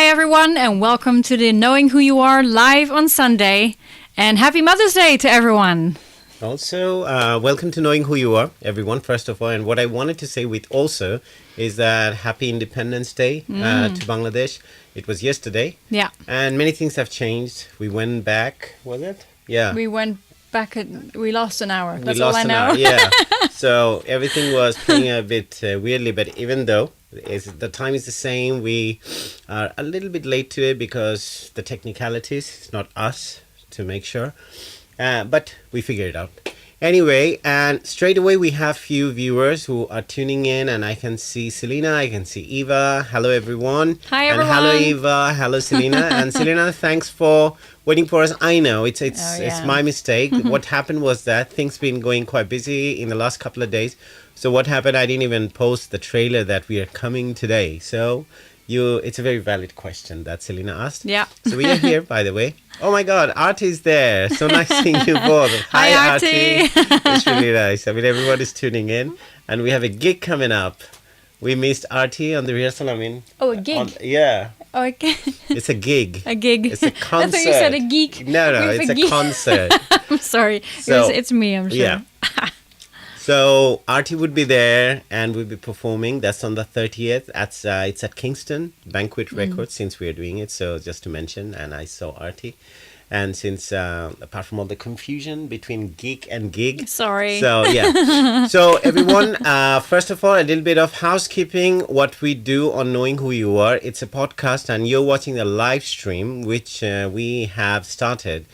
everyone, and welcome to the Knowing Who You Are live on Sunday. And happy Mother's Day to everyone. Also, welcome to Knowing Who You Are, everyone, first of all. And what I wanted to say with also is that happy Independence Day to Bangladesh. It was yesterday. Yeah. And many things have changed. We went back, was it? Yeah. We went back, we lost an hour. That's we lost all I an know. hour, yeah. So everything was playing a bit weirdly, but even though the time is the same, we are a little bit late to it because the technicalities, it's not us to make sure. But we figured it out. Anyway, and straight away we have few viewers who are tuning in, and I can see Selena, I can see Eva. Hello everyone. Hi everyone. And hello Eva, hello Selena. And Selena, thanks for waiting for us. I know it's my mistake. What happened was that things been going quite busy in the last couple of days. So what happened, I didn't even post the trailer that we are coming today. So it's a very valid question that Selena asked. Yeah. So we are here, by the way. Oh my God, Artie's there. So nice seeing you both. Hi Artie. It's really nice. I mean, everyone is tuning in, and we have a gig coming up. We missed Artie on the rehearsal. I mean, a gig. Yeah. Oh, okay. It's a gig. A gig. It's a concert. I thought you said a geek. No, it's a concert. I'm sorry. So, it's me, I'm sure. Yeah. So Artie would be there and we'll be performing. That's on the 30th. It's at Kingston Banquet Records since we are doing it. So just to mention, and I saw Artie. And since, apart from all the confusion between geek and gig. Sorry. So, yeah. So, everyone, first of all, a little bit of housekeeping. What we do on Knowing Who You Are. It's a podcast and you're watching the live stream, which we have started.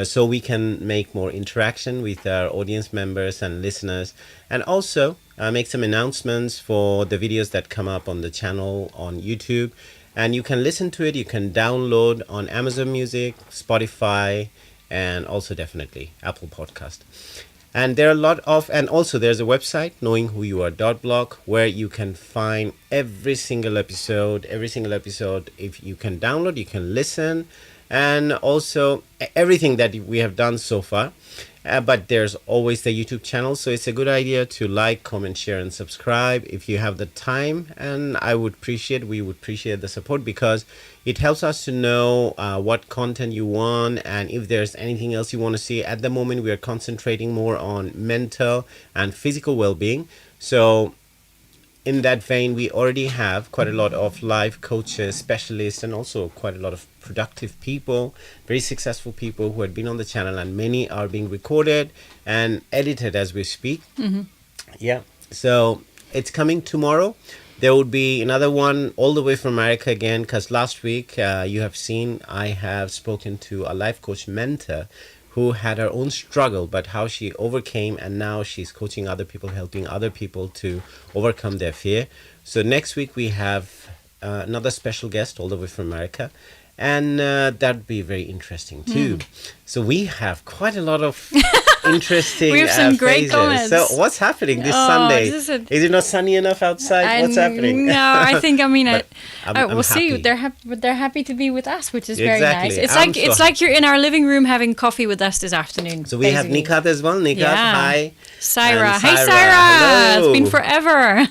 So we can make more interaction with our audience members and listeners, and also make some announcements for the videos that come up on the channel on YouTube. And you can listen to it, you can download on Amazon Music, Spotify, and also definitely Apple Podcast. And there are a lot of, and also there's a website, knowingwhoyouare.blog, where you can find every single episode. If you can download, you can listen, and also everything that we have done so far. But there's always the YouTube channel, so it's a good idea to like, comment, share, and subscribe if you have the time. And we would appreciate the support, because it helps us to know what content you want, and if there's anything else you want to see. At the moment, we are concentrating more on mental and physical well-being. So in that vein, we already have quite a lot of life coaches, specialists, and also quite a lot of productive people, very successful people who had been on the channel, and many are being recorded and edited as we speak. Yeah. So it's coming tomorrow. There would be another one all the way from America again, because last week you have seen I have spoken to a life coach mentor who had her own struggle, but how she overcame, and now she's coaching other people, helping other people to overcome their fear. So next week we have another special guest all the way from America, and that'd be very interesting too. So we have quite a lot of interesting we have some great comments. So what's happening this Sunday? Is it not sunny enough outside? What's happening? No, I think, I'm we'll see. happy. They're happy to be with us, which is very Exactly. nice. It's like you're in our living room having coffee with us this afternoon. So we have Nikat as well. Nikat, hi. Saira. Hey, Saira. Saira. Hello. It's been forever.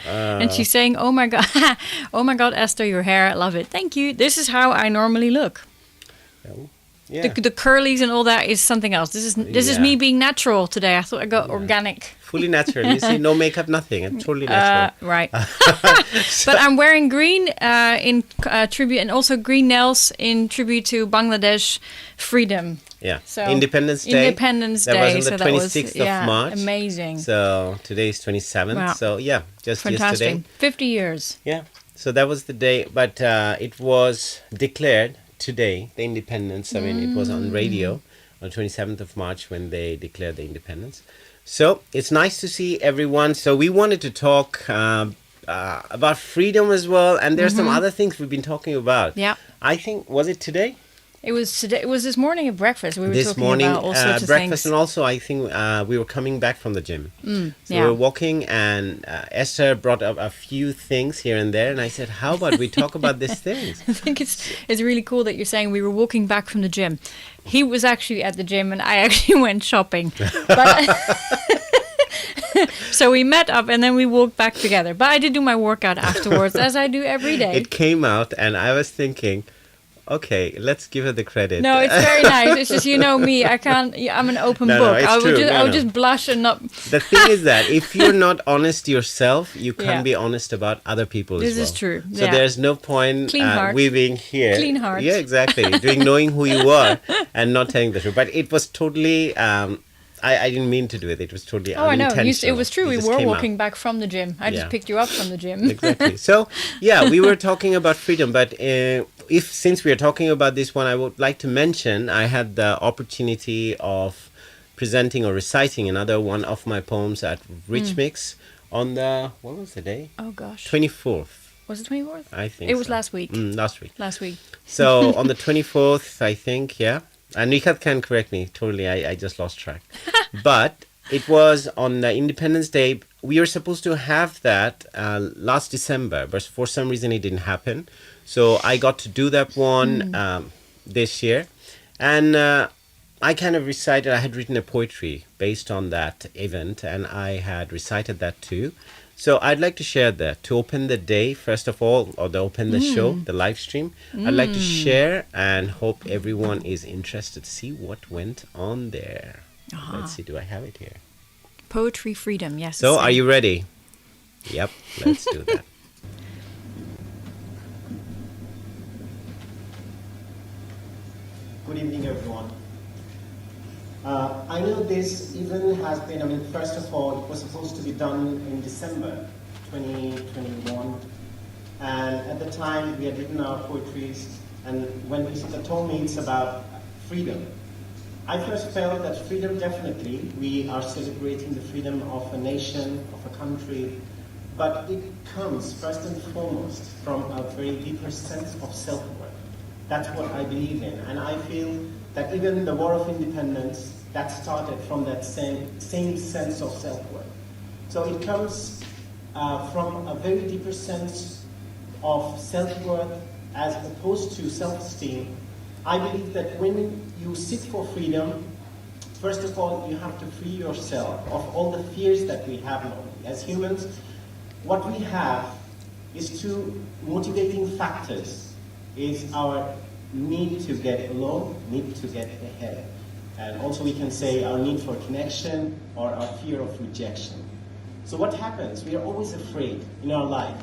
And she's saying, oh my God, Esther, your hair, I love it. Thank you. This is how I normally look. Yeah. The curlies and all that is something else. This is me being natural today. I thought I got organic. Fully natural. You see, no makeup, nothing. I'm totally natural. Right. But I'm wearing green in tribute, and also green nails in tribute to Bangladesh freedom. Yeah. So Independence Day. That was on the 26th of March. Amazing. So today is 27th. Wow. So yeah, just Fantastic. yesterday. 50 years. Yeah. So that was the day, but it was declared today, the independence. I mean, it was on radio on 27th of March when they declared the independence. So it's nice to see everyone. So we wanted to talk about freedom as well, and there's some other things we've been talking about. Yeah. I think, was it today? It was today. It was this morning at breakfast. We were this talking morning, about all sorts of breakfast, things. and also I think we were coming back from the gym. So yeah. we were walking, and Esther brought up a few things here and there, and I said, "How about we talk about these things?" I think it's really cool that you're saying we were walking back from the gym. He was actually at the gym, and I actually went shopping. But So we met up and then we walked back together. But I did do my workout afterwards, as I do every day. It came out, and I was thinking, okay, let's give her the credit. No, it's very nice. It's just, you know me, I can't, I'm an open book. It's I would true. just, I would just blush and not. The thing is that if you're not honest yourself, you can't be honest about other people as well. This is true. So there's no point we being here. Clean heart. Yeah, exactly. Doing knowing who you are and not telling the truth. But it was totally, I didn't mean to do it. It was totally unintentional. I know. It was true. We were walking out. back from the gym. I just picked you up from the gym. Exactly. So, yeah, we were talking about freedom. But since we are talking about this one, I would like to mention I had the opportunity of presenting or reciting another one of my poems at Rich Mix on the, what was the day? Oh, gosh. 24th. Was it 24th? I think it was last week. Last week. Last week. So on the 24th, I think, yeah. And Nikat can correct me. Totally, I just lost track. But it was on the Independence Day. We were supposed to have that last December, but for some reason it didn't happen. So I got to do that one this year. And I kind of recited, I had written a poetry based on that event, and I had recited that too. So I'd like to share that to open the day, first of all, or to open the show, the live stream. I'd like to share and hope everyone is interested to see what went on there. Let's see, do I have it here? Poetry freedom, yes. So are you ready? Yep, let's do that. Good evening, everyone. I know this even has been, first of all, it was supposed to be done in December 2021. And at the time, we had written our poetries. And when Esther told me it's about freedom, I first felt that freedom, definitely, we are celebrating the freedom of a nation, of a country. But it comes, first and foremost, from a very deeper sense of self-worth. That's what I believe in. And I feel that even the War of Independence, that started from that same sense of self-worth. So it comes from a very deeper sense of self-worth as opposed to self-esteem. I believe that when you seek for freedom, first of all, you have to free yourself of all the fears that we have normally. As humans, what we have is two motivating factors, is our need to get along, need to get ahead. And also we can say our need for connection or our fear of rejection. So what happens? We are always afraid in our life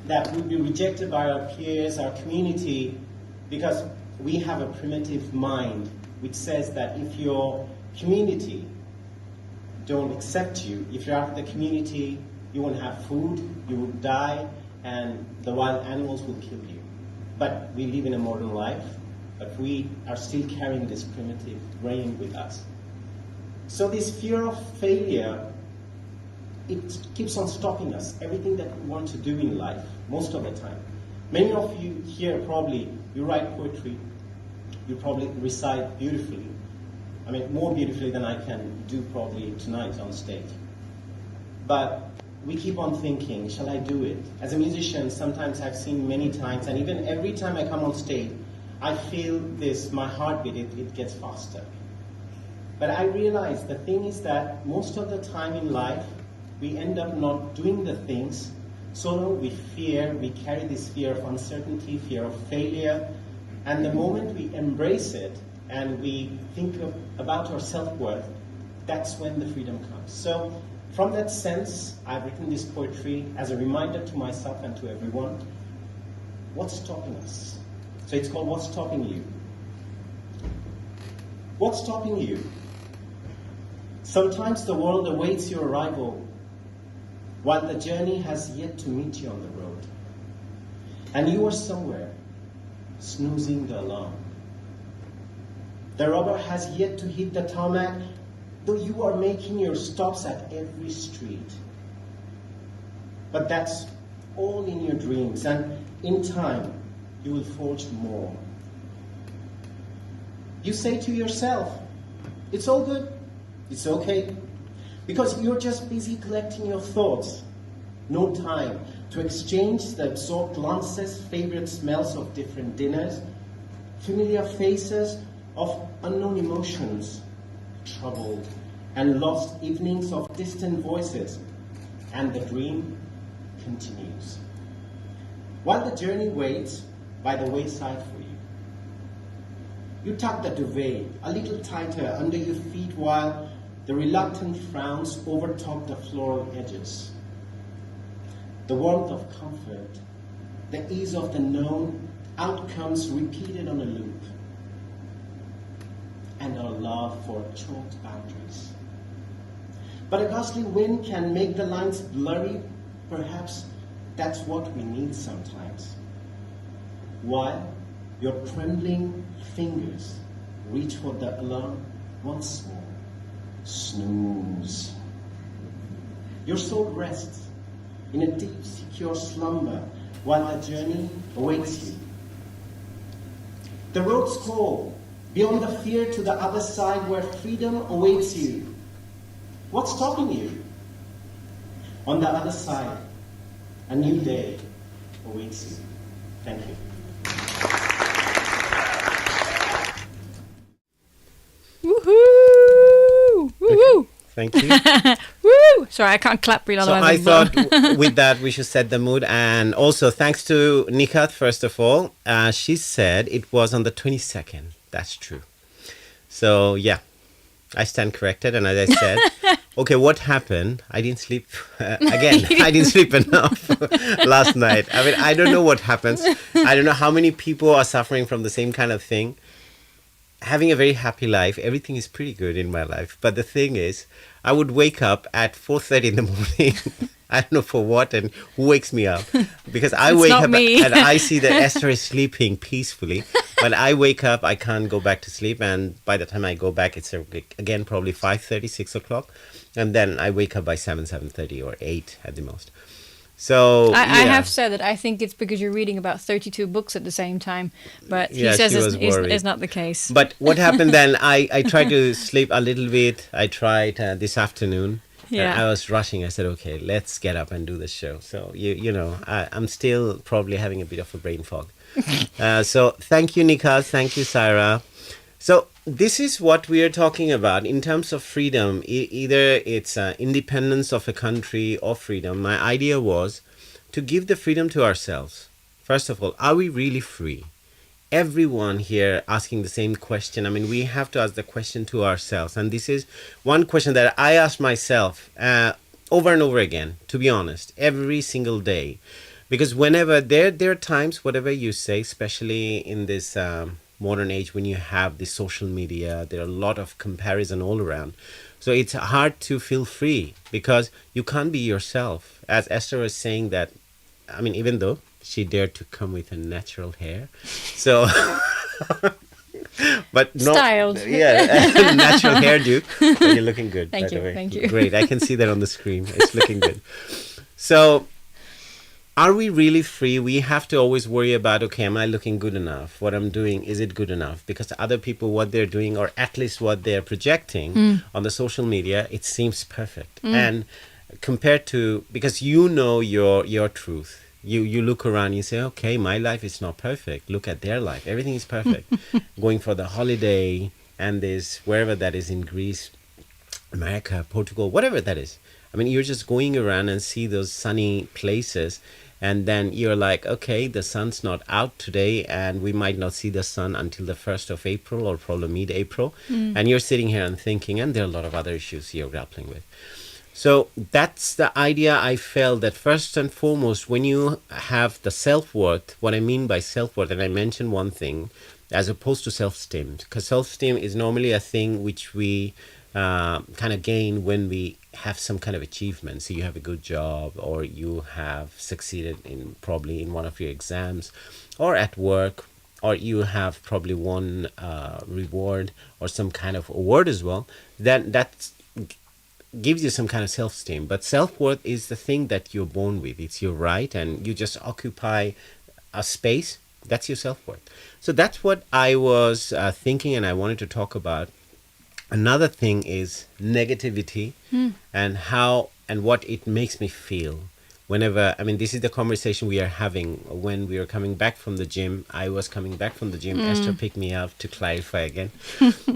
that we'll be rejected by our peers, our community, because we have a primitive mind which says that if your community don't accept you, if you're out of the community, you won't have food, you will die, and the wild animals will kill you. But we live in a modern life, but we are still carrying this primitive brain with us. So this fear of failure, it keeps on stopping us, everything that we want to do in life, most of the time. Many of you here probably, you write poetry, you probably recite beautifully. More beautifully than I can do probably tonight on stage. But we keep on thinking, shall I do it? As a musician, sometimes I've seen many times, and even every time I come on stage, I feel this, my heartbeat, it gets faster. But I realize the thing is that most of the time in life, we end up not doing the things, so we carry this fear of uncertainty, fear of failure, and the moment we embrace it and we think about our self-worth, that's when the freedom comes. So from that sense, I've written this poetry as a reminder to myself and to everyone, what's stopping us? So it's called What's Stopping You? What's stopping you? Sometimes the world awaits your arrival while the journey has yet to meet you on the road. And you are somewhere, snoozing the alarm. The rubber has yet to hit the tarmac, though you are making your stops at every street. But that's all in your dreams, and in time, you will forge more. You say to yourself, it's all good, it's okay, because you're just busy collecting your thoughts. No time to exchange the absorbed glances, favorite smells of different dinners, familiar faces of unknown emotions, troubled and lost evenings of distant voices, and the dream continues. While the journey waits by the wayside for you, you tuck the duvet a little tighter under your feet while the reluctant frowns overtop the floral edges. The warmth of comfort, the ease of the known, outcomes repeated on a loop, and our love for chalked boundaries. But a gustly wind can make the lines blurry. Perhaps that's what we need sometimes. While your trembling fingers reach for the alarm once more. Snooze. Your soul rests in a deep, secure slumber while the journey awaits you. The roads call beyond the fear to the other side where freedom awaits you. What's stopping you? On the other side, a new day awaits you. Thank you. Woohoo! Woohoo! Thank you. Woo! Sorry, I can't clap real So I thought with that we should set the mood. And also thanks to Nikat, first of all. She said it was on the 22nd. That's true. So yeah, I stand corrected. And as I said, okay, what happened? I didn't sleep again. I didn't sleep enough last night. I mean, I don't know what happens. I don't know how many people are suffering from the same kind of thing. Having a very happy life, everything is pretty good in my life. But the thing is, I would wake up at 4:30 in the morning. I don't know for what and who wakes me up. Because I wake up and I see that Esther is sleeping peacefully. When I wake up, I can't go back to sleep. And by the time I go back, it's again probably 5:30, 6 o'clock. And then I wake up by 7:30 or 8 at the most. So I have said that I think it's because you're reading about 32 books at the same time, but he says it's not the case. But what happened then, I tried to sleep a little bit. I tried this afternoon. Yeah. I was rushing. I said, okay, let's get up and do the show. So, you know, I'm still probably having a bit of a brain fog. So thank you, Nika. Thank you, Sarah. So this is what we are talking about in terms of freedom. Either it's independence of a country or freedom. My idea was to give the freedom to ourselves. First of all, are we really free? Everyone here asking the same question. I mean, we have to ask the question to ourselves. And this is one question that I ask myself over and over again, to be honest, every single day. Because whenever there are times, whatever you say, especially in this modern age when you have the social media, there are a lot of comparison all around. So it's hard to feel free because you can't be yourself. As Esther was saying that, I mean, even though she dared to come with her natural hair. So, but no, styled. Yeah, natural hairdo. But you're looking good. Thank you. Thank you. Great. I can see that on the screen. It's looking good. So, are we really free? We have to always worry about, okay, am I looking good enough? What I'm doing, is it good enough? Because other people, what they're doing, or at least what they're projecting on the social media, it seems perfect. And compared to, because you know your truth. You look around, you say, okay, my life is not perfect. Look at their life. Everything is perfect. Going for the holiday and this, wherever that is in Greece, America, Portugal, whatever that is. I mean, you're just going around and see those sunny places. And then you're like, okay, the sun's not out today and we might not see the sun until the 1st of April or probably mid-April. And you're sitting here and thinking, and there are a lot of other issues you're grappling with. So that's the idea. I felt that first and foremost, when you have the self-worth, what I mean by self-worth, and I mentioned one thing, as opposed to self-esteem, because self-esteem is normally a thing which we kind of gain when we have some kind of achievement. So you have a good job, or you have succeeded in probably in one of your exams, or at work, or you have probably won reward or some kind of award as well. Then that gives you some kind of self-esteem. But self-worth is the thing that you're born with. It's your right, and you just occupy a space. That's your self-worth. So that's what I was thinking, and I wanted to talk about. Another thing is negativity and how and what it makes me feel whenever, I mean, this is the conversation we are having when we are coming back from the gym. I was coming back from the gym. Esther picked me up to clarify again.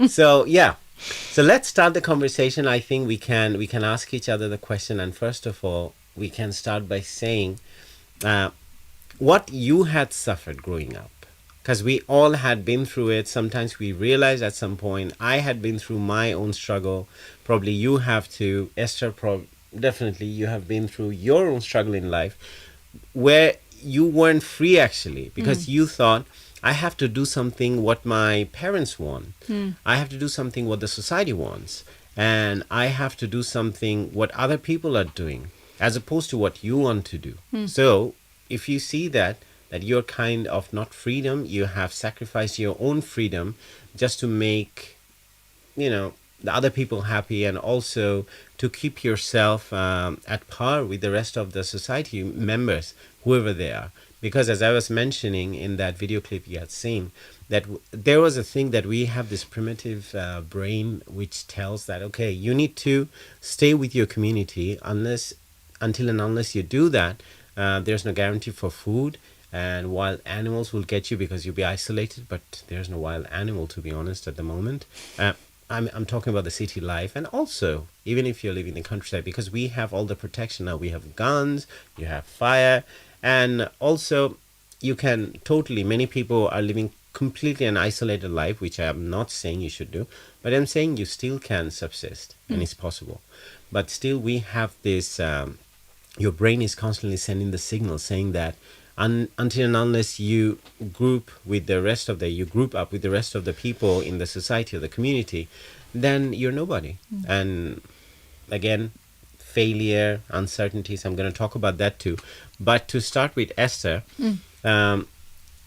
So, yeah. So let's start the conversation. I think we can ask each other the question. And first of all, we can start by saying what you had suffered growing up. Because we all had been through it. Sometimes we realize at some point, I had been through my own struggle. Probably you have too. Esther, definitely you have been through your own struggle in life, where you weren't free actually, because you thought, I have to do something what my parents want. I have to do something what the society wants. And I have to do something what other people are doing, as opposed to what you want to do. So if you see that you're kind of not freedom, you have sacrificed your own freedom just to make, the other people happy, and also to keep yourself at par with the rest of the society members, whoever they are. Because as I was mentioning in that video clip you had seen, that there was a thing that we have this primitive brain which tells that, okay, you need to stay with your community until and unless you do that, there's no guarantee for food. And wild animals will get you because you'll be isolated, but there's no wild animal, to be honest, at the moment. I'm talking about the city life, and also even if you're living in the countryside, because we have all the protection now. We have guns, you have fire, and also you can many people are living completely an isolated life, which I'm not saying you should do, but I'm saying you still can subsist, and it's possible. But still we have this, your brain is constantly sending the signal saying that until and unless you group up with the rest of the people in the society or the community, then you're nobody. And again, failure, uncertainties, I'm going to talk about that too. But to start with Esther,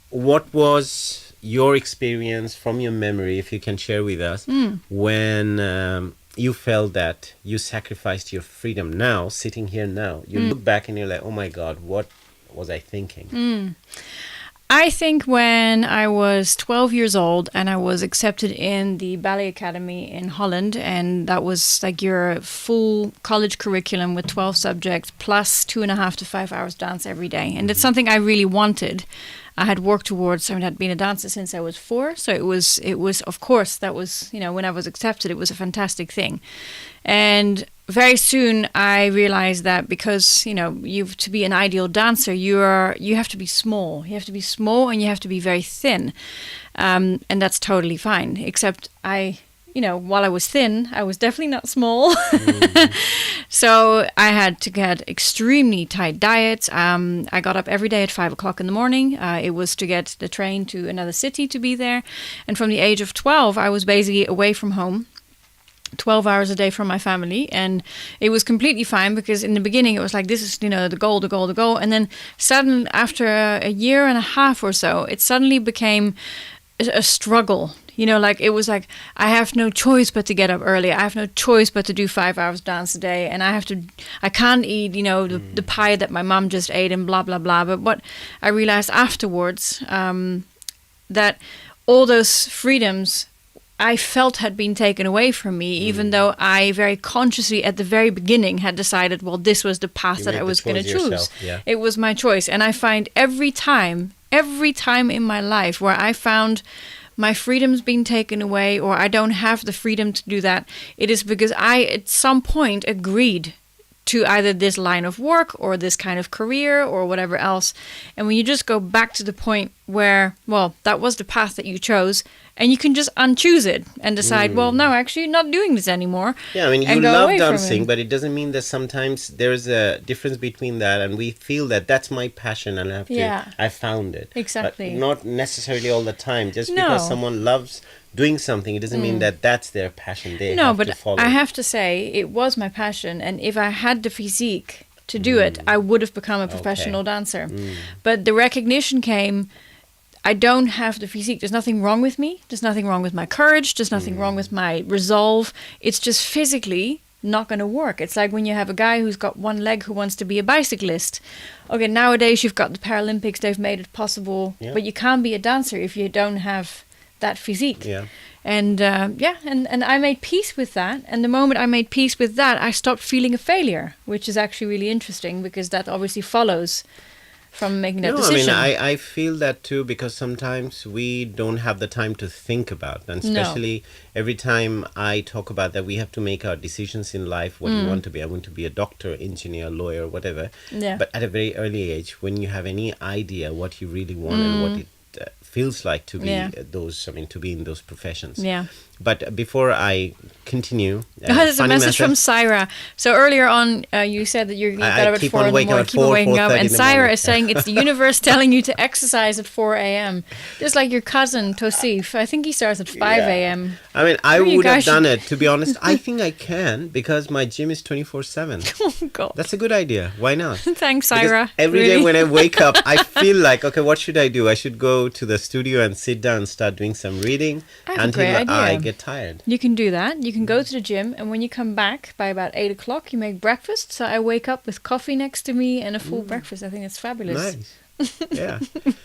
what was your experience from your memory, if you can share with us, when you felt that you sacrificed your freedom? Now, sitting here now, you look back and you're like, oh my God, what was I thinking? I think when I was 12 years old and I was accepted in the ballet academy in Holland, and that was like your full college curriculum with 12 subjects plus 2.5 to 5 hours dance every day. And it's something I really wanted. I had worked towards, I'd been a dancer since I was 4. So it was, of course, that was, when I was accepted, it was a fantastic thing. And very soon I realized that because, to be an ideal dancer, you have to be small. You have to be small and you have to be very thin. And that's totally fine. Except while I was thin, I was definitely not small. So I had to get extremely tight diets. I got up every day at 5 o'clock in the morning. It was to get the train to another city to be there. And from the age of 12, I was basically away from home. 12 hours a day from my family, and it was completely fine, because in the beginning it was like, this is the goal, and then suddenly after a year and a half or so, it suddenly became a struggle. It was like, I have no choice but to get up early. I have no choice but to do 5 hours dance a day, and I can't eat the pie that my mom just ate and blah blah blah. But what I realized afterwards, that all those freedoms I felt had been taken away from me, even though I very consciously at the very beginning had decided, well, this was the path that I was going to choose. Yeah. It was my choice. And I find every time in my life where I found my freedom's being taken away, or I don't have the freedom to do that, it is because I at some point agreed to either this line of work or this kind of career or whatever else. And when you just go back to the point where, well, that was the path that you chose, and you can just unchoose it and decide, well, no, actually not doing this anymore. Yeah, I mean, you love dancing, but it doesn't mean that sometimes there's a difference between that, and we feel that that's my passion and I found it. Exactly. But not necessarily all the time. Just because someone loves doing something, it doesn't mean that that's their passion. They have to follow. I have to say, it was my passion, and if I had the physique to do it, I would have become a professional dancer. But the recognition came, I don't have the physique. There's nothing wrong with me. There's nothing wrong with my courage. There's nothing wrong with my resolve. It's just physically not going to work. It's like when you have a guy who's got one leg who wants to be a bicyclist. Okay, nowadays you've got the Paralympics. They've made it possible. Yeah. But you can't be a dancer if you don't have that physique. Yeah. And and I made peace with that. And the moment I made peace with that, I stopped feeling a failure, which is actually really interesting, because that obviously follows from making that No, decision. I mean, I feel that too, because sometimes we don't have the time to think about, and especially every time I talk about that we have to make our decisions in life, what you want to be. I want to be a doctor, engineer, lawyer, whatever. Yeah. But at a very early age, when you have any idea what you really want and what it feels like to be to be in those professions. Yeah. But before I continue, There's a funny message from Syra. So earlier on, you said that you got I up at keep 4 on in the waking morning, up at keep on 4, waking up, 4:30 and in the Syra morning. is saying it's the universe telling you to exercise at 4 a.m. Just like your cousin Tosif. I think he starts at 5 a.m. I mean, I Maybe you would have guys done should- it, to be honest. I think I can, because my gym is 24/7. Oh God! That's a good idea. Why not? Thanks, Because Syra. every day Really. when I wake up, I feel like, okay, what should I do? I should go to the studio and sit down and start doing some reading I have a until great idea. I get tired. You can do that. You can go to the gym, and when you come back by about 8 o'clock, you make breakfast. So I wake up with coffee next to me and a full breakfast. I think it's fabulous. Nice. Yeah.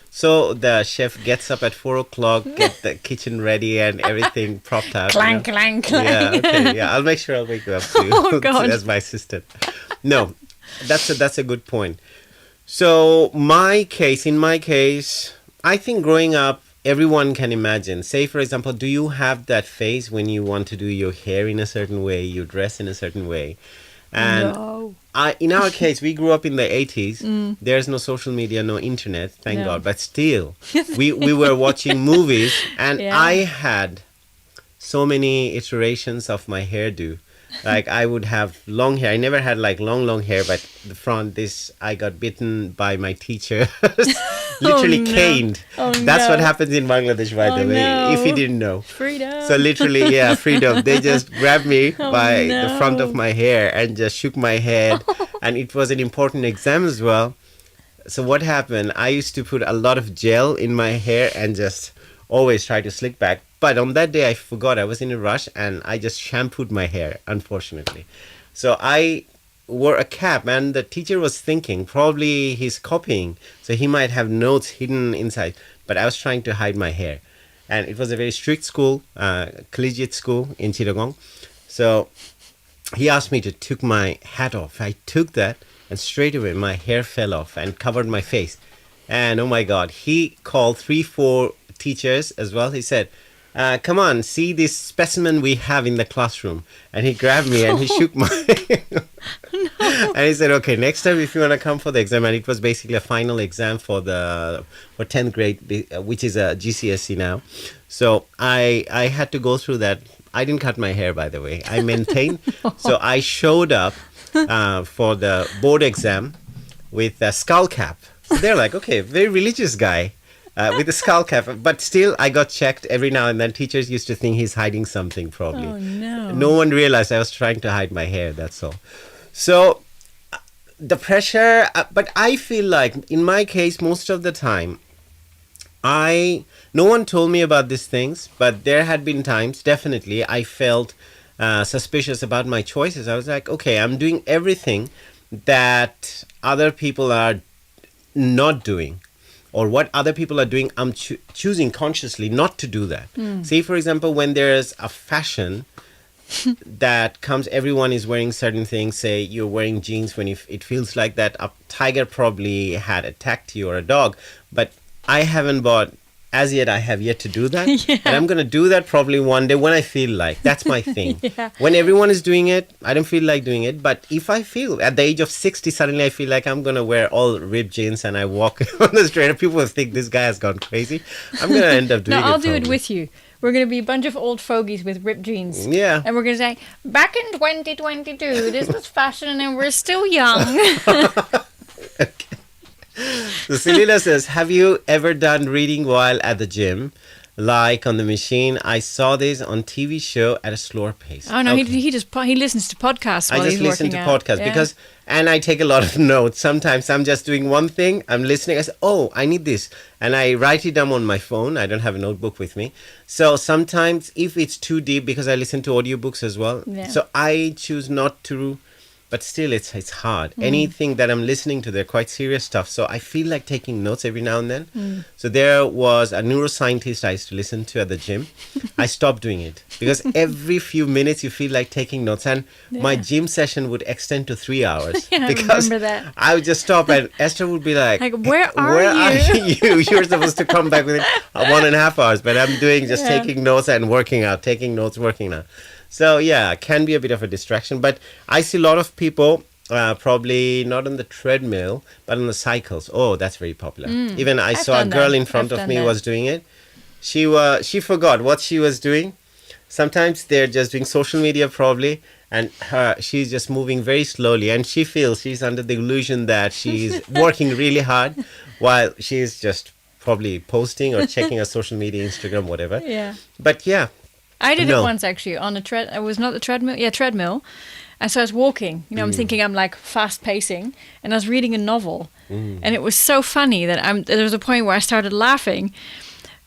So the chef gets up at 4 o'clock, get the kitchen ready and everything propped up. Clang, clang, clang. Yeah, okay. Yeah, I'll make sure I'll wake you up too. Oh, God. As my assistant. No, that's a good point. So in my case, I think growing up, everyone can imagine. Say, for example, do you have that phase when you want to do your hair in a certain way, you dress in a certain way? And No. in our case, we grew up in the 80s. There's no social media, no internet, thank No. God. But still, we were watching movies, and Yeah. I had so many iterations of my hairdo. Like, I would have long hair. I never had like long hair, but the front, I got bitten by my teacher. Literally no. caned. Oh, That's no. what happens in Bangladesh, by the way, if you no. didn't know. Freedom. So literally, yeah, freedom. They just grabbed me Oh, by the front of no. my hair and just shook my head. And it was an important exam as well. So what happened, I used to put a lot of gel in my hair and just always try to slick back. But on that day, I forgot. I was in a rush and I just shampooed my hair, unfortunately. So I wore a cap, and the teacher was thinking probably he's copying. So he might have notes hidden inside. But I was trying to hide my hair. And it was a very strict school, collegiate school in Chittagong. So he asked me to take my hat off. I took that, and straight away my hair fell off and covered my face. And oh my God, he called 3-4 teachers as well. He said, come on, see this specimen we have in the classroom. And he grabbed me and he shook my and he said, okay, next time if you want to come for the exam. And it was basically a final exam for 10th grade, which is a GCSE now. So I had to go through that. I didn't cut my hair, by the way. I maintained. So I showed up for the board exam with a skull cap. So they're like, okay, very religious guy. With a skull cap, but still I got checked every now and then. Teachers used to think he's hiding something, probably. Oh no. No one realized I was trying to hide my hair, that's all. So the pressure, but I feel like in my case, most of the time, no one told me about these things, but there had been times, definitely, I felt suspicious about my choices. I was like, okay, I'm doing everything that other people are not doing. Or what other people are doing, I'm choosing consciously not to do that. Say, for example, when there's a fashion that comes, everyone is wearing certain things. Say you're wearing jeans when it feels like that a tiger probably had attacked you or a dog. But I haven't bought, as yet, I have yet to do that. Yeah. And I'm going to do that probably one day when I feel like. That's my thing. Yeah. When everyone is doing it, I don't feel like doing it. But if I feel, at the age of 60, suddenly I feel like I'm going to wear all ripped jeans and I walk on the street and people will think this guy has gone crazy, I'm going to end up doing it. No, I'll do it probably. with you. We're going to be a bunch of old fogies with ripped jeans. Yeah. And we're going to say, back in 2022, this was fashion and we're still young. So Selena says, have you ever done reading while at the gym? Like on the machine? I saw this on TV show at a slower pace. Oh, no, Okay. he listens to podcasts while I just he's listen working to out. podcasts Yeah. and I take a lot of notes. Sometimes I'm just doing one thing, I'm listening, I say, oh, I need this. And I write it down on my phone. I don't have a notebook with me. So sometimes if it's too deep, because I listen to audiobooks as well, Yeah. so I choose not to. but still it's hard. Anything that I'm listening to, they're quite serious stuff. So I feel like taking notes every now and then. So there was a neuroscientist I used to listen to at the gym. I stopped doing it because every few minutes you feel like taking notes, and my gym session would extend to 3 hours. Yeah, I because remember that. I would just stop and Esther would be like, where are you? You're supposed to come back within 1.5 hours, but I'm doing just taking notes and working out, taking notes, working out. So yeah, can be a bit of a distraction, but I see a lot of people probably not on the treadmill, but on the cycles. Oh, that's very popular. Even I saw a girl in front of me was doing it. She forgot what she was doing. Sometimes they're just doing social media probably, and she's just moving very slowly, and she feels she's under the illusion that she's working really hard while she's just probably posting or checking her social media, Instagram, whatever. Yeah. But yeah. I did it once actually on a it was not the treadmill. Yeah, treadmill. And so I was walking. I'm thinking I'm like fast pacing, and I was reading a novel, and it was so funny that there was a point where I started laughing.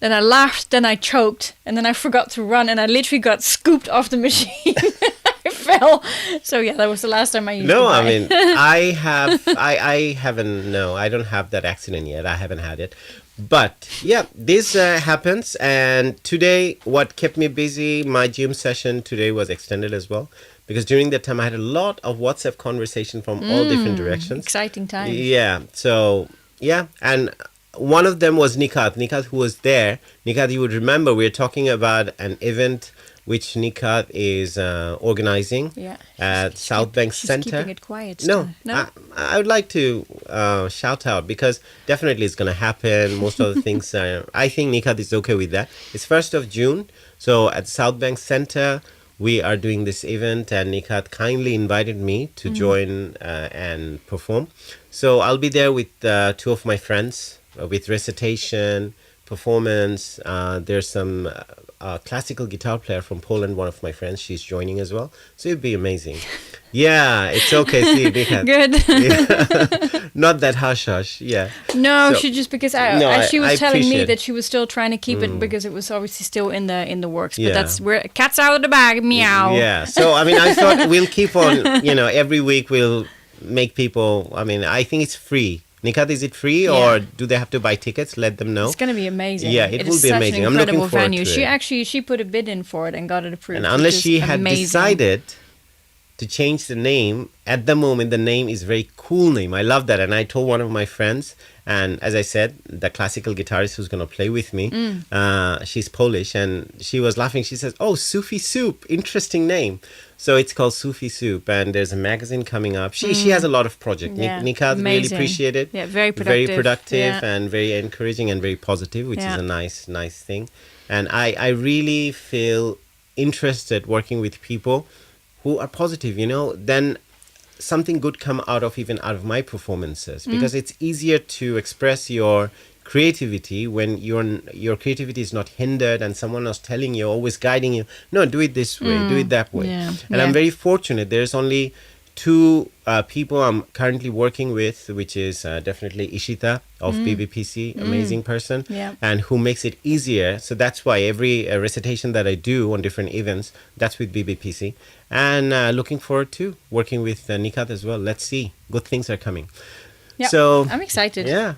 Then I laughed, then I choked, and then I forgot to run, and I literally got scooped off the machine. I fell. So yeah, that was the last time I used. No, I mean I haven't. No, I don't have that accident yet. I haven't had it. But yeah, this happens, and today what kept me busy, my gym session today was extended as well, because during that time I had a lot of WhatsApp conversation from all different directions. Exciting time. Yeah, so yeah, and one of them was Nikat, who was there. Nikat, you would remember we were talking about an event which Nikat is organizing at South Bank Center. Keeping it quiet. No? I would like to shout out, because definitely it's going to happen. Most of the things, I think Nikat is okay with that. It's 1st of June. So at South Bank Center, we are doing this event, and Nikat kindly invited me to join and perform. So I'll be there with 2 of my friends with recitation, performance. There's some classical guitar player from Poland, one of my friends. She's joining as well. So it'd be amazing. Yeah, it's okay. See, good. Yeah. Not that hush. Yeah. No, so, she just because she was telling me that she was still trying to keep it because it was obviously still in the works. But that's where cat's out of the bag. Meow. Yeah. So I mean, I thought we'll keep on. Every week we'll make people. I mean, I think it's free. Nikat, is it free or do they have to buy tickets? Let them know. It's going to be amazing. Yeah, it will be amazing. I'm looking forward venue. to it. She put a bid in for it and got it approved. And unless she had decided to change the name, at the moment the name is a very cool name. I love that, and I told one of my friends, and as I said, the classical guitarist who's going to play with me, she's Polish, and she was laughing. She says, "Oh, Sufi Soup, interesting name." So it's called Sufi Soup, and there's a magazine coming up. She has a lot of projects. Yeah, Nikat really appreciate it. Yeah, very productive. And very encouraging and very positive, which is a nice thing. And I really feel interested working with people who are positive, then something good come out of my performances, because it's easier to express your creativity when your creativity is not hindered and someone else telling you, always guiding you, no, do it this way, do it that way. And I'm very fortunate. There's only 2 people I'm currently working with, which is definitely Ishita of BBPC, amazing person, and who makes it easier. So that's why every recitation that I do on different events, that's with BBPC. And looking forward to working with Nikat as well. Let's see. Good things are coming. Yeah, so I'm excited. Yeah.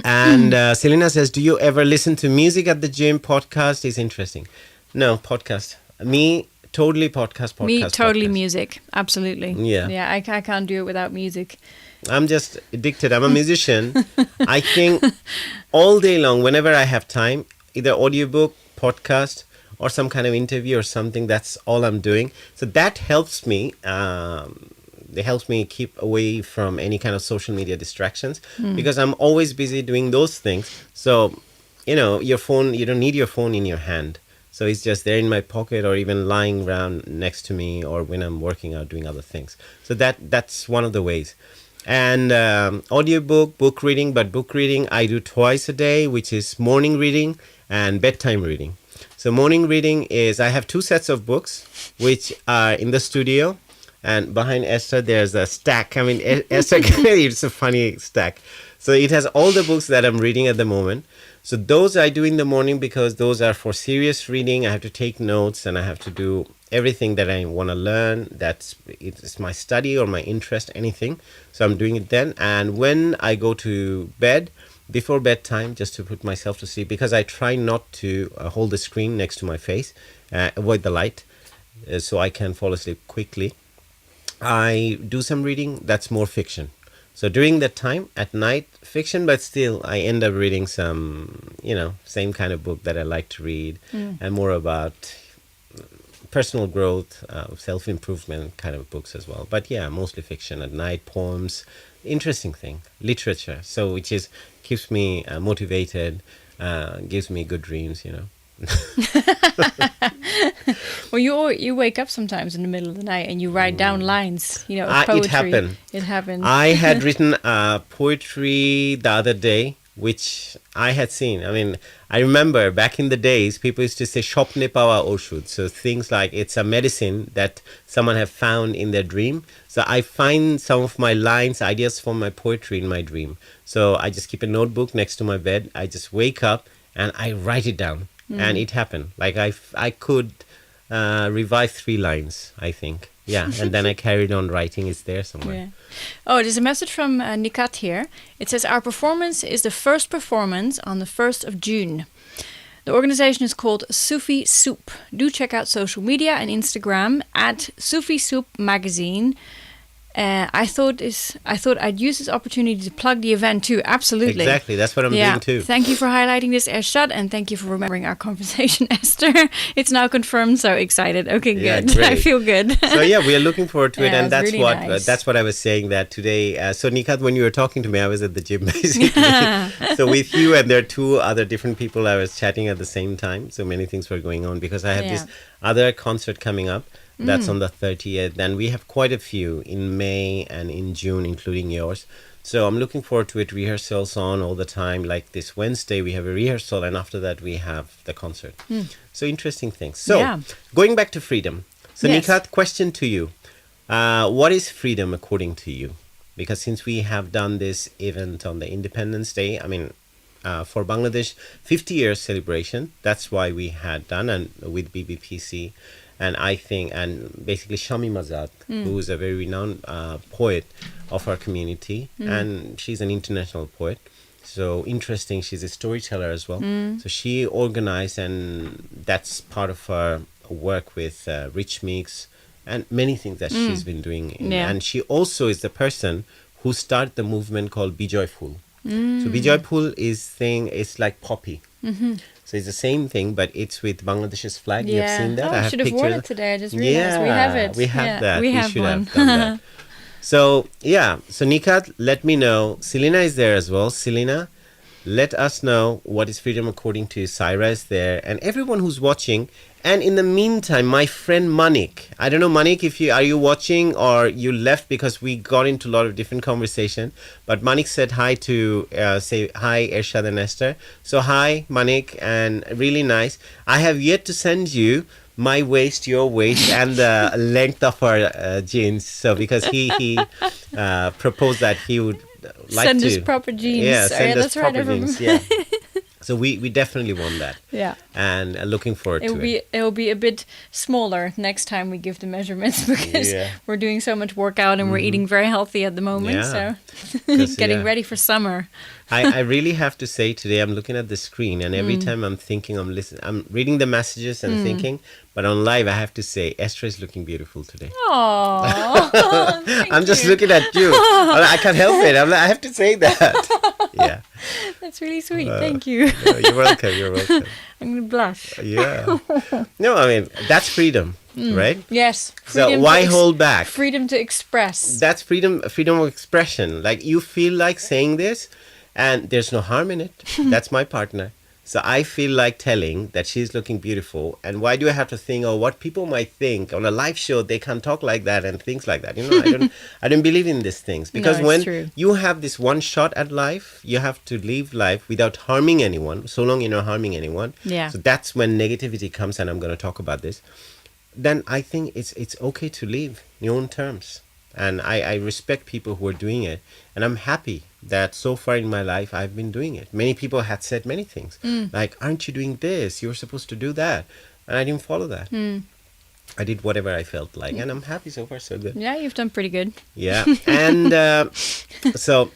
And Selena says, do you ever listen to music at the gym? Podcast is interesting. No, podcast. Me, totally podcast. Me, totally podcast. Music. Absolutely. Yeah, I can't do it without music. I'm just addicted. I'm a musician. I think all day long, whenever I have time, either audiobook, podcast, or some kind of interview or something, that's all I'm doing. So that helps me. It helps me keep away from any kind of social media distractions, because I'm always busy doing those things. So, your phone, you don't need your phone in your hand. So it's just there in my pocket or even lying around next to me, or when I'm working out doing other things. So that's one of the ways. And audiobook, book reading, but book reading I do twice a day, which is morning reading and bedtime reading. So morning reading is, I have 2 sets of books which are in the studio. And behind Esther, there's a stack. I mean, Esther, it's a funny stack. So it has all the books that I'm reading at the moment. So those I do in the morning, because those are for serious reading. I have to take notes and I have to do everything that I want to learn, it's my study or my interest, anything. So I'm doing it then. And when I go to bed, before bedtime, just to put myself to sleep, because I try not to hold the screen next to my face, avoid the light, so I can fall asleep quickly. I do some reading that's more fiction. So during that time at night, fiction, but still I end up reading some, same kind of book that I like to read, and more about personal growth, self-improvement kind of books as well. But yeah, mostly fiction at night, poems, interesting thing, literature. So which is keeps me motivated, gives me good dreams. Well, you wake up sometimes in the middle of the night and you write down lines, of poetry. It happened. It happened. I had written poetry the other day, which I had seen. I mean, I remember back in the days, people used to say "Shopne pawa oshud," so things like it's a medicine that someone have found in their dream. So I find some of my lines, ideas from my poetry in my dream. So I just keep a notebook next to my bed. I just wake up and I write it down, and it happened. Like I could revise 3 lines, I think. Yeah, and then I carried on writing. It's there somewhere. Yeah. Oh, there's a message from Nikat here. It says, our performance is the first performance on the 1st of June. The organization is called Sufi Soup. Do check out social media and Instagram at Sufi Soup Magazine. I thought I'd use this opportunity to plug the event too. Absolutely. Exactly. That's what I'm doing too. Thank you for highlighting this, Ershad, and thank you for remembering our conversation, Esther. It's now confirmed. So excited. Okay, good. Great. I feel good. So yeah, we are looking forward to it, and that's really nice. That's what I was saying that today. So Nikat, when you were talking to me, I was at the gym basically. So with you and there are 2 other different people, I was chatting at the same time. So many things were going on because I have this other concert coming up. That's on the 30th. Then we have quite a few in May and in June, including yours. So I'm looking forward to it. Rehearsals on all the time. Like this Wednesday, we have a rehearsal, and after that, we have the concert. So interesting things. So going back to freedom. So Nikat, question to you. What is freedom according to you? Because since we have done this event on the Independence Day, I mean, for Bangladesh 50 years celebration, that's why we had done, and with BBPC. And I think, and basically Shami Mazad, who is a very renowned poet of our community, and she's an international poet. So interesting, she's a storyteller as well. So she organized, and that's part of her work with Rich Mix and many things that she's been doing. And she also is the person who started the movement called Be Joyful. So Be Joyful is like poppy. So it's the same thing, but it's with Bangladesh's flag. You've seen that? I should have worn it today. I just realized we have it. We have that. We should one. have done that. So Nikat, let me know. Selena is there as well. Selena, let us know what is freedom according to you. Syra is there, and everyone who's watching. And in the meantime, my friend Manik. I don't know, Manik, are you watching or you left because we got into a lot of different conversation. But Manik said hi to say hi, Ershad and Esther. So hi, Manik, and really nice. I have yet to send you my waist, your waist, and the length of our jeans. So because he proposed that he would like send to us proper jeans. Yeah, send us proper jeans. Yeah. So we definitely want that. Yeah. And looking forward to it. It'll be a bit smaller next time we give the measurements because we're doing so much workout and we're eating very healthy at the moment. So getting ready for summer. I really have to say today I'm looking at the screen and every time I'm thinking, I'm reading the messages and thinking, but on live I have to say Esther is looking beautiful today. Aww. I'm just looking at you. I can't help it. I have to say that. Yeah. That's really sweet. Thank you. You're welcome. You're welcome. I'm going to blush. Yeah. No, I mean, that's freedom, right? Yes. So why hold back? Freedom to express. That's freedom of expression. Like you feel like saying this and there's no harm in it. That's my partner. So I feel like telling that she's looking beautiful. And why do I have to think, what people might think on a live show, they can't talk like that and things like that. I don't believe in these things. Because when you have this one shot at life, you have to live life without harming anyone, so long you're not harming anyone. Yeah. So that's when negativity comes, and I'm going to talk about this. Then I think it's okay to live in your own terms. And I respect people who are doing it. And I'm happy that so far in my life, I've been doing it. Many people had said many things. Like, aren't you doing this? You're supposed to do that. And I didn't follow that. I did whatever I felt like, and I'm happy so far, so good. Yeah, you've done pretty good. Yeah, and so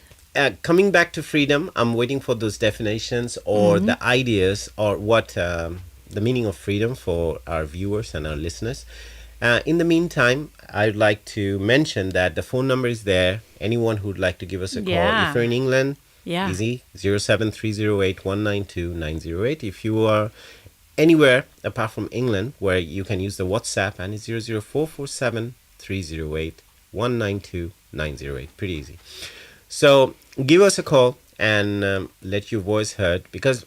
coming back to freedom, I'm waiting for those definitions or the ideas or what the meaning of freedom for our viewers and our listeners. In the meantime, I'd like to mention that the phone number is there. Anyone who'd like to give us a call. Yeah. If you're in England, Yeah. easy, 07308192908. If you are anywhere apart from England, where you can use the WhatsApp, and it's 0044730819290. Pretty easy. So give us a call and let your voice heard, because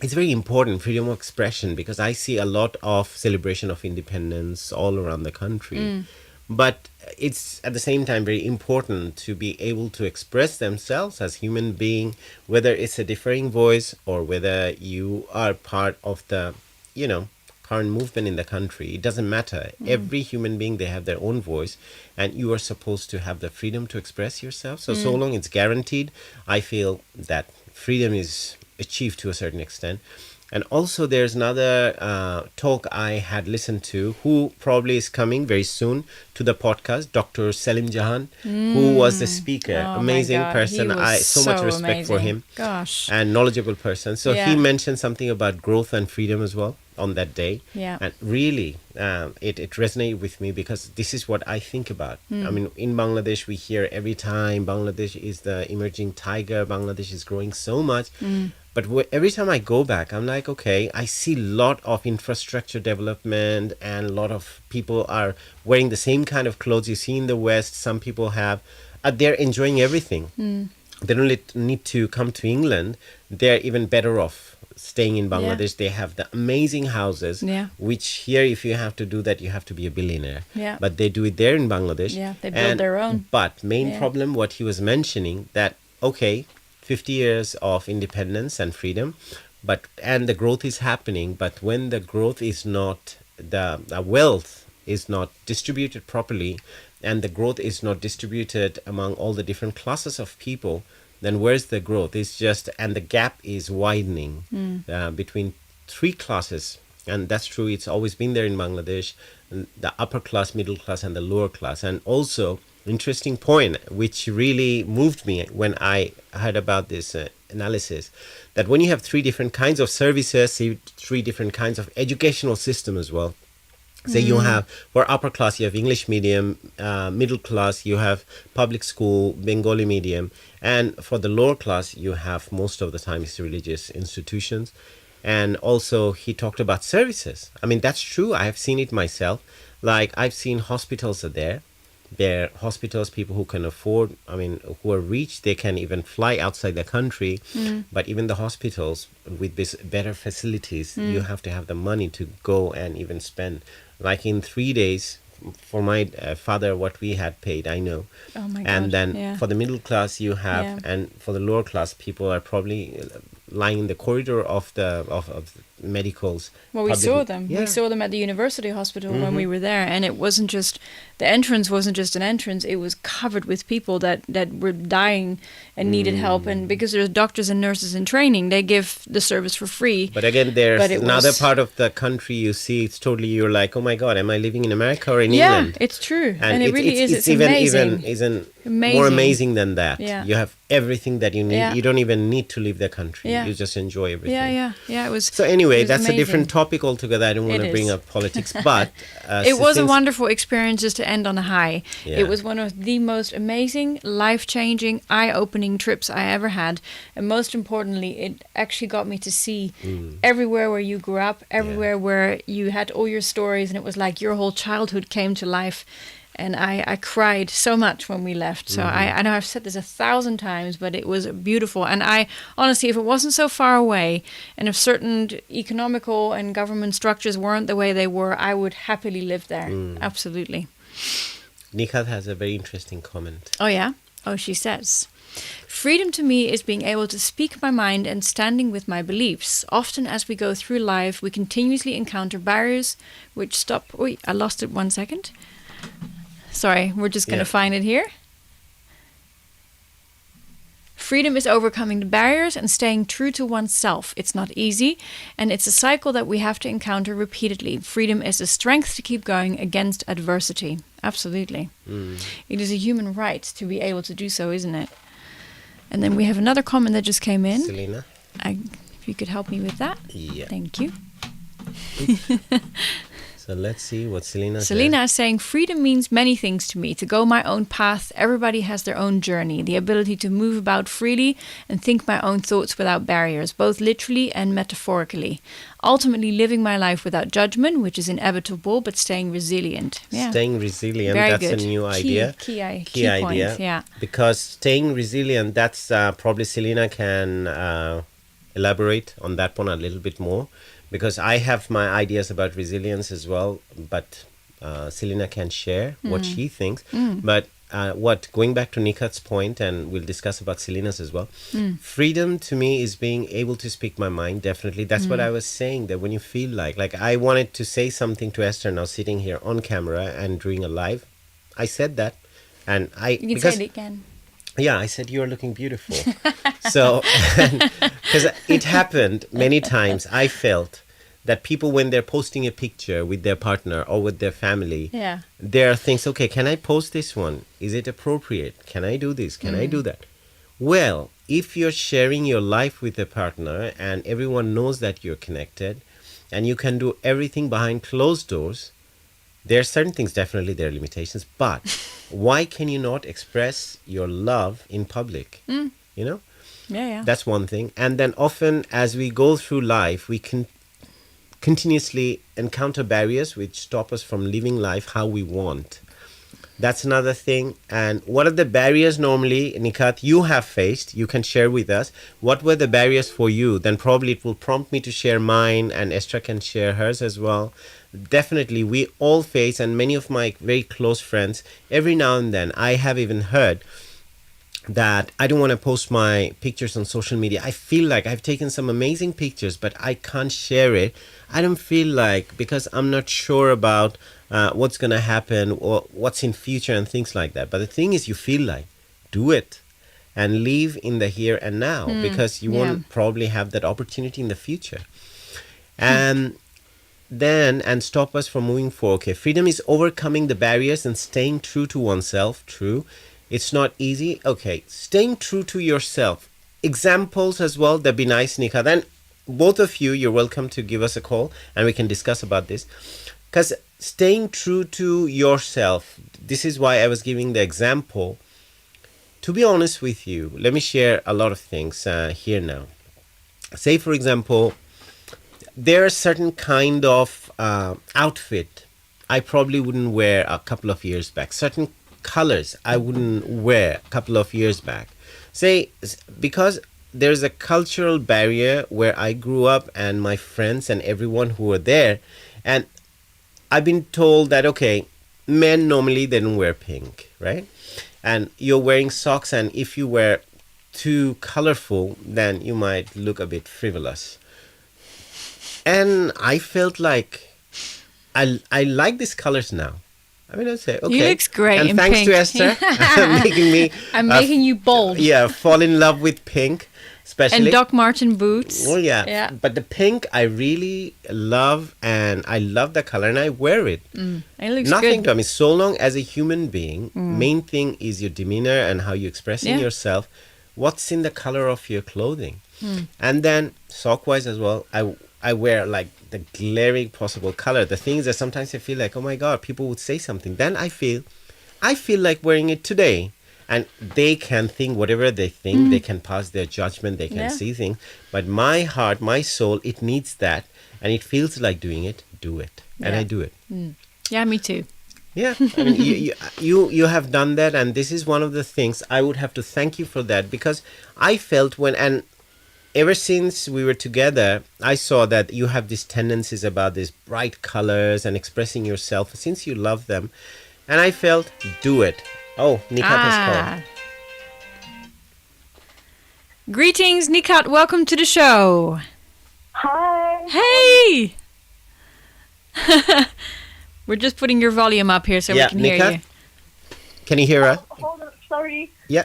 it's very important, freedom of expression, because I see a lot of celebration of independence all around the country. But it's at the same time very important to be able to express themselves as human being, whether it's a differing voice or whether you are part of the, current movement in the country. It doesn't matter. Every human being, they have their own voice, and you are supposed to have the freedom to express yourself. So long it's guaranteed, I feel that freedom is achieved to a certain extent. And also there's another talk I had listened to, who probably is coming very soon to the podcast, Dr. Selim Jahan, who was the speaker. Oh, amazing my God. person. He was I so much respect amazing. for him. Gosh. And knowledgeable person. So Yeah. he mentioned something about growth and freedom as well on that day. Yeah. And really, it resonated with me, because this is what I think about. I mean, in Bangladesh, we hear every time Bangladesh is the emerging tiger. Bangladesh is growing so much. But every time I go back, I'm like, okay, I see a lot of infrastructure development, and a lot of people are wearing the same kind of clothes you see in the West. Some people have, they're enjoying everything. They don't need to come to England. They're even better off staying in Bangladesh. They have the amazing houses, Yeah. which here, if you have to do that, you have to be a billionaire. Yeah. But they do it there in Bangladesh. Yeah, they build their own. But main Yeah. problem, what he was mentioning, that, okay, 50 years of independence and freedom, and the growth is happening, but when the growth is not, the wealth is not distributed properly, and the growth is not distributed among all the different classes of people, then where's the growth? It's just, and the gap is widening between three classes. And that's true, it's always been there in Bangladesh, the upper class, middle class, and the lower class. And also, interesting point, which really moved me when I heard about this analysis, that when you have three different kinds of services, three different kinds of educational system as well. So you have, for upper class, you have English medium, middle class, you have public school, Bengali medium, and for the lower class, you have most of the time it's religious institutions. And also he talked about services. I mean, that's true. I have seen it myself. Like, I've seen hospitals are there. They're hospitals, people who can afford, I mean, who are rich, they can even fly outside the country. But even the hospitals with this better facilities, you have to have the money to go and even spend. Like in 3 days, for my father, what we had paid, I know. Oh my God. And then Yeah. for the middle class, you have, Yeah. and for the lower class, people are probably lying in the corridor of the medicals. Well, we public- saw them. Yeah. We saw them at the university hospital when we were there, and it wasn't just, the entrance wasn't just an entrance. It was covered with people that were dying and needed help. And because there's doctors and nurses in training, they give the service for free. But again, there's But it another was- part of the country you see. It's totally, you're like, oh my God, am I living in America or in Yeah, England? it's true, and it really is. It's even amazing. even Amazing. more amazing than that. Yeah. You have everything that you need. Yeah. You don't even need to leave the country. Yeah. You just enjoy everything. Yeah. It was. So anyway, it was that's amazing. a different topic altogether. I don't want It to bring is. up politics, but It was a since- wonderful experience just to end on a high. Yeah. It was one of the most amazing, life-changing, eye-opening trips I ever had. And most importantly, it actually got me to see everywhere where you grew up, everywhere where you had all your stories, and it was like your whole childhood came to life. And I cried so much when we left. So I know I've said this 1,000 times, but it was beautiful. And I honestly, if it wasn't so far away, and if certain economical and government structures weren't the way they were, I would happily live there. Absolutely. Nikhil has a very interesting comment. Oh, yeah? Oh, she says, freedom to me is being able to speak my mind and standing with my beliefs. Often as we go through life, we continuously encounter barriers which stop... Oi, I lost it 1 second. Sorry, we're just going to find it here. Freedom is overcoming the barriers and staying true to oneself. It's not easy, and it's a cycle that we have to encounter repeatedly. Freedom is the strength to keep going against adversity. Absolutely. It is a human right to be able to do so, isn't it? And then we have another comment that just came in. Selena? If you could help me with that. Yeah. Thank you. So let's see what Selena says. Selena is saying, freedom means many things to me. To go my own path. Everybody has their own journey. The ability to move about freely and think my own thoughts without barriers, both literally and metaphorically. Ultimately living my life without judgment, which is inevitable, but staying resilient. Yeah. Staying resilient, Very that's good. a new idea. Key idea. point, yeah. Because staying resilient, that's probably Selena can elaborate on that one a little bit more. Because I have my ideas about resilience as well, but Selena can share what she thinks. But going back to Nikat's point, and we'll discuss about Selena's as well. Freedom to me is being able to speak my mind, definitely. That's what I was saying, that when you feel like I wanted to say something to Esther now sitting here on camera and doing a live. I said that. And You can say it again. Yeah, I said, you're looking beautiful. So, because it happened many times, I felt that people, when they're posting a picture with their partner or with their family, there are things, okay, can I post this one? Is it appropriate? Can I do this? Can I do that? Well, if you're sharing your life with a partner and everyone knows that you're connected and you can do everything behind closed doors, there are certain things, definitely there are limitations, but why can you not express your love in public? You know? Yeah. That's one thing. And then often as we go through life, we can continuously encounter barriers which stop us from living life how we want. That's another thing. And what are the barriers normally, Nikat, you have faced? You can share with us. What were the barriers for you? Then probably it will prompt me to share mine, and Esther can share hers as well. Definitely, we all face, and many of my very close friends, every now and then, I have even heard that I don't want to post my pictures on social media. I feel like I've taken some amazing pictures, but I can't share it. I don't feel like, because I'm not sure about what's going to happen or what's in future and things like that. But the thing is, you feel like, do it and live in the here and now, because you won't probably have that opportunity in the future. And and stop us from moving forward. Okay, freedom is overcoming the barriers and staying true to oneself. True. It's not easy. Okay, staying true to yourself. Examples as well, that'd be nice, Nika. Then both of you, you're welcome to give us a call and we can discuss about this. Because staying true to yourself, this is why I was giving the example. To be honest with you, let me share a lot of things here now. Say, for example, there are certain kind of outfit I probably wouldn't wear a couple of years back. Certain colors I wouldn't wear a couple of years back. Say, because there's a cultural barrier where I grew up and my friends and everyone who were there, and I've been told that, okay, men normally they don't wear pink, right? And you're wearing socks, and if you wear too colorful, then you might look a bit frivolous. And I felt like I like these colors now. I mean, I'd say, okay. You looks great and in thanks pink. to Esther, making me... I'm making you bold. Yeah, fall in love with pink, especially. And Doc Marten boots. Oh, yeah. But the pink, I really love, and I love the color, and I wear it. It looks Nothing good. to me. So long as a human being, main thing is your demeanor and how you're expressing yourself. What's in the color of your clothing? And then, sock-wise as well, I wear like the glaring possible color. The things that sometimes I feel like, oh my God, people would say something. Then I feel like wearing it today. And they can think whatever they think. They can pass their judgment. They can see things. But my heart, my soul, it needs that. And it feels like doing it. Do it. And I do it. Yeah, me too. Yeah, I mean, you have done that. And this is one of the things I would have to thank you for that. Because I felt and ever since we were together, I saw that you have these tendencies about these bright colors and expressing yourself since you love them. And I felt, do it. Oh, Nikat has called. Greetings, Nikat. Welcome to the show. Hi. Hey! We're just putting your volume up here so we can hear Nikat, you. can you hear us? Hold on, sorry. Yeah.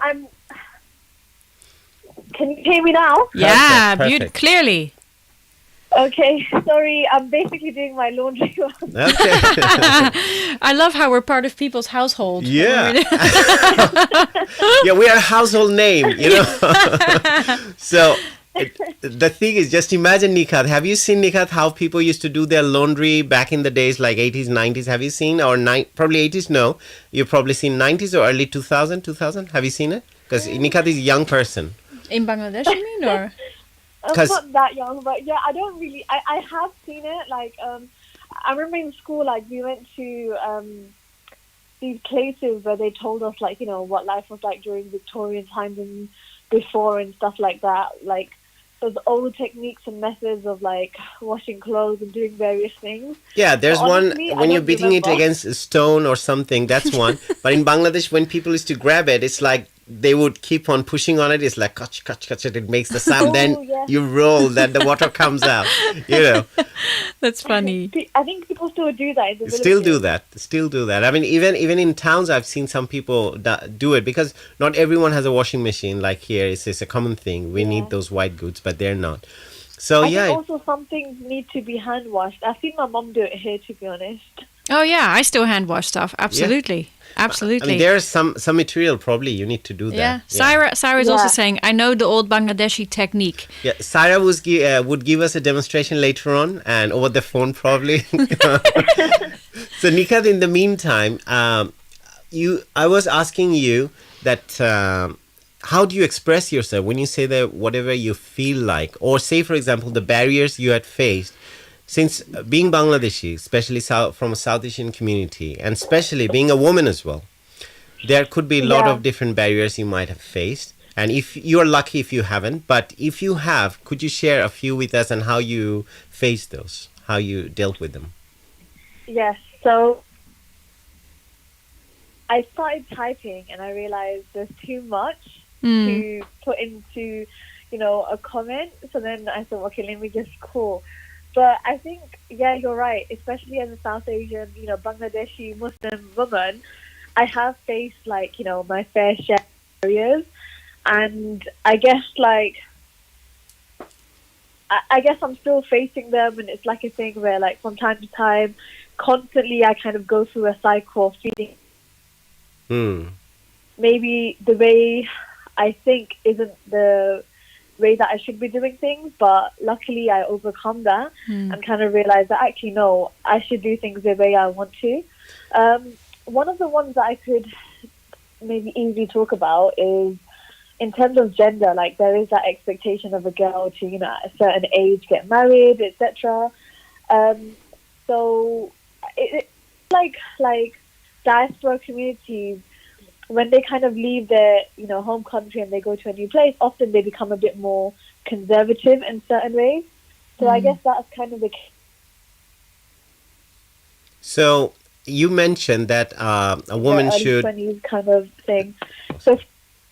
Can you hear me now? Yeah, Perfect. clearly. Okay, sorry, I'm basically doing my laundry. Okay. I love how we're part of people's household. Yeah. Yeah, we are a household name, you know. So the thing is, just imagine, Nikat. Have you seen, Nikat, how people used to do their laundry back in the days, like 80s, 90s? Have you seen? Or probably 80s, no. You've probably seen 90s or early 2000. Have you seen it? Because Nikat is a young person. In Bangladesh, you mean, or? I'm not that young, but yeah, I don't really. I have seen it. Like, I remember in school, like we went to these places where they told us, like, you know, what life was like during Victorian times and before and stuff like that. Like, those old techniques and methods of like washing clothes and doing various things. Yeah, there's but honestly, one when you're beating it against a stone or something. That's one. But in Bangladesh, when people used to grab it, it's like they would keep on pushing on it. It's like kach, kach, kach, it makes the sound. Oh, then yeah. you roll, then the water comes out. You know, That's funny. I think people still do that in the still do villages. that. Still do that. I mean, even in towns, I've seen some people do it because not everyone has a washing machine. Like here, it's a common thing. We need those white goods, but they're not. So I think also some things need to be hand washed. I've seen my mom do it here, to be honest. Oh yeah, I still hand wash stuff. Absolutely, absolutely. I mean, there's some material probably you need to do that. Yeah, Sarah's also saying, I know the old Bangladeshi technique. Yeah, Sarah would give us a demonstration later on and over the phone probably. So Nikat, in the meantime, I was asking you that how do you express yourself when you say that whatever you feel like, or say for example the barriers you had faced. Since being Bangladeshi, especially from a South Asian community, and especially being a woman as well, there could be a lot of different barriers you might have faced. And if you're lucky if you haven't, but if you have, could you share a few with us and how you faced those, how you dealt with them? Yes, so I started typing and I realized there's too much to put into, you know, a comment. So then I thought, okay, let me just call. But I think, yeah, you're right. Especially as a South Asian, you know, Bangladeshi Muslim woman, I have faced, like, you know, my fair share of barriers. And I guess, like, I guess I'm still facing them. And it's like a thing where, like, from time to time, constantly I kind of go through a cycle of feeling maybe the way I think isn't the way that I should be doing things, but luckily I overcome that and kind of realize that actually no, I should do things the way I want to. One of the ones that I could maybe easily talk about is in terms of gender. Like, there is that expectation of a girl to, you know, at a certain age get married, etc. So it's like diaspora communities, when they kind of leave their, you know, home country and they go to a new place, often they become a bit more conservative in certain ways. So I guess that's kind of the case. So you mentioned that a woman should... 20s kind of thing. So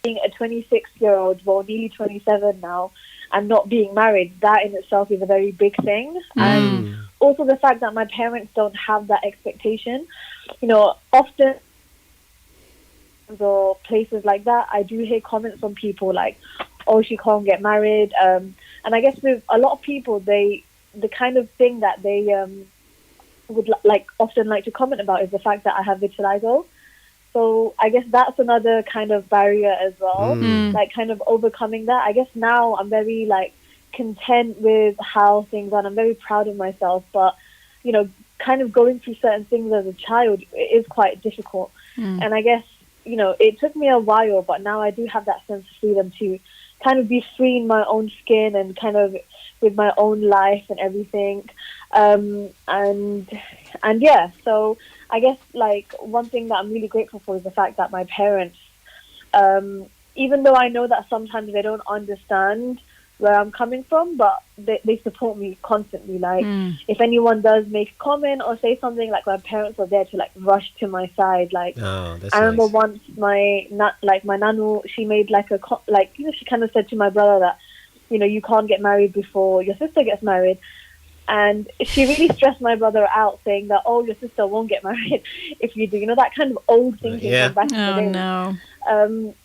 being a 26-year-old, well, nearly 27 now, and not being married, that in itself is a very big thing. And also the fact that my parents don't have that expectation. You know, often or places like that, I do hear comments from people like, oh, she can't get married. And I guess with a lot of people, the kind of thing that they would often like to comment about is the fact that I have vitiligo. So I guess that's another kind of barrier as well, like kind of overcoming that. I guess now I'm very like content with how things are, and I'm very proud of myself. But, you know, kind of going through certain things as a child, it is quite difficult. And I guess, you know, it took me a while, but now I do have that sense of freedom to kind of be free in my own skin and kind of with my own life and everything. And yeah, so I guess like one thing that I'm really grateful for is the fact that my parents, even though I know that sometimes they don't understand where I'm coming from, but they support me constantly. Like if anyone does make a comment or say something, like my parents are there to like rush to my side. Like I remember once my nanu, she made like you know, she kind of said to my brother that, you know, you can't get married before your sister gets married. And she really stressed my brother out, saying that, oh, your sister won't get married if you do. You know, that kind of old thinking from back in the day. No.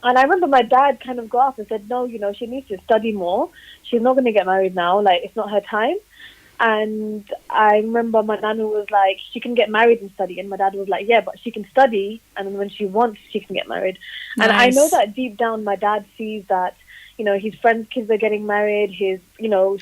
And I remember my dad kind of got up and said, no, she needs to study more. She's not going to get married now. Like, it's not her time. And I remember my nana was like, she can get married and study. And my dad was like, yeah, but she can study. And then when she wants, she can get married. Nice. And I know that deep down, my dad sees that, his friends' kids are getting married, his,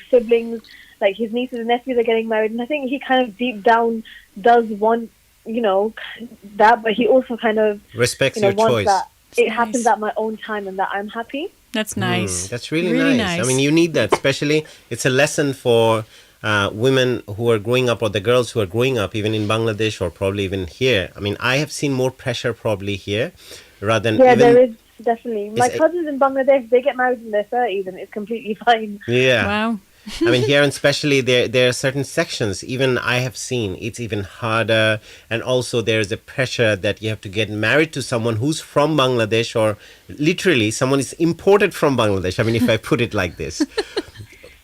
siblings, like his nieces and nephews are getting married. And I think he kind of deep down does want, that. But he also kind of Respects your wants choice. that it Nice. happens at my own time and that I'm happy. That's nice. That's really nice. I mean, you need that. Especially, it's a lesson for women who are growing up, or the girls who are growing up, even in Bangladesh or probably even here. I mean, I have seen more pressure probably here rather than Yeah, even... there is definitely. My cousins in Bangladesh, they get married in their 30s and it's completely fine. Yeah. Wow. I mean, here, and especially there are certain sections, even I have seen, it's even harder. And also there's a pressure that you have to get married to someone who's from Bangladesh, or literally someone is imported from Bangladesh. I mean, if I put it like this.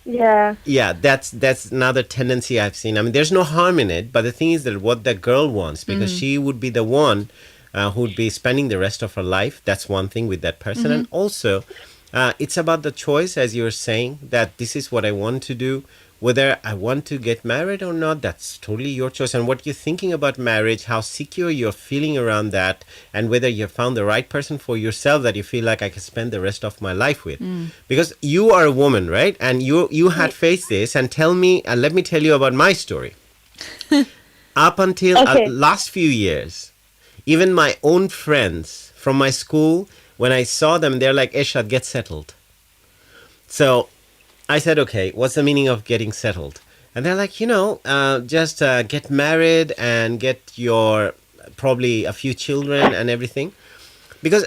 Yeah. Yeah, that's another tendency I've seen. I mean, there's no harm in it, but the thing is that what the girl wants, because she would be the one who would be spending the rest of her life. That's one thing with that person. And also, it's about the choice, as you were saying, that this is what I want to do. Whether I want to get married or not, that's totally your choice. And what you're thinking about marriage, how secure you're feeling around that, and whether you have found the right person for yourself that you feel like I can spend the rest of my life with. Because you are a woman, right? And you had faced this. And let me tell you about my story. Up until last few years, even my own friends from my school, when I saw them, they're like, Ershad, get settled. So I said, okay, what's the meaning of getting settled? And they're like, just get married and get your probably a few children and everything. Because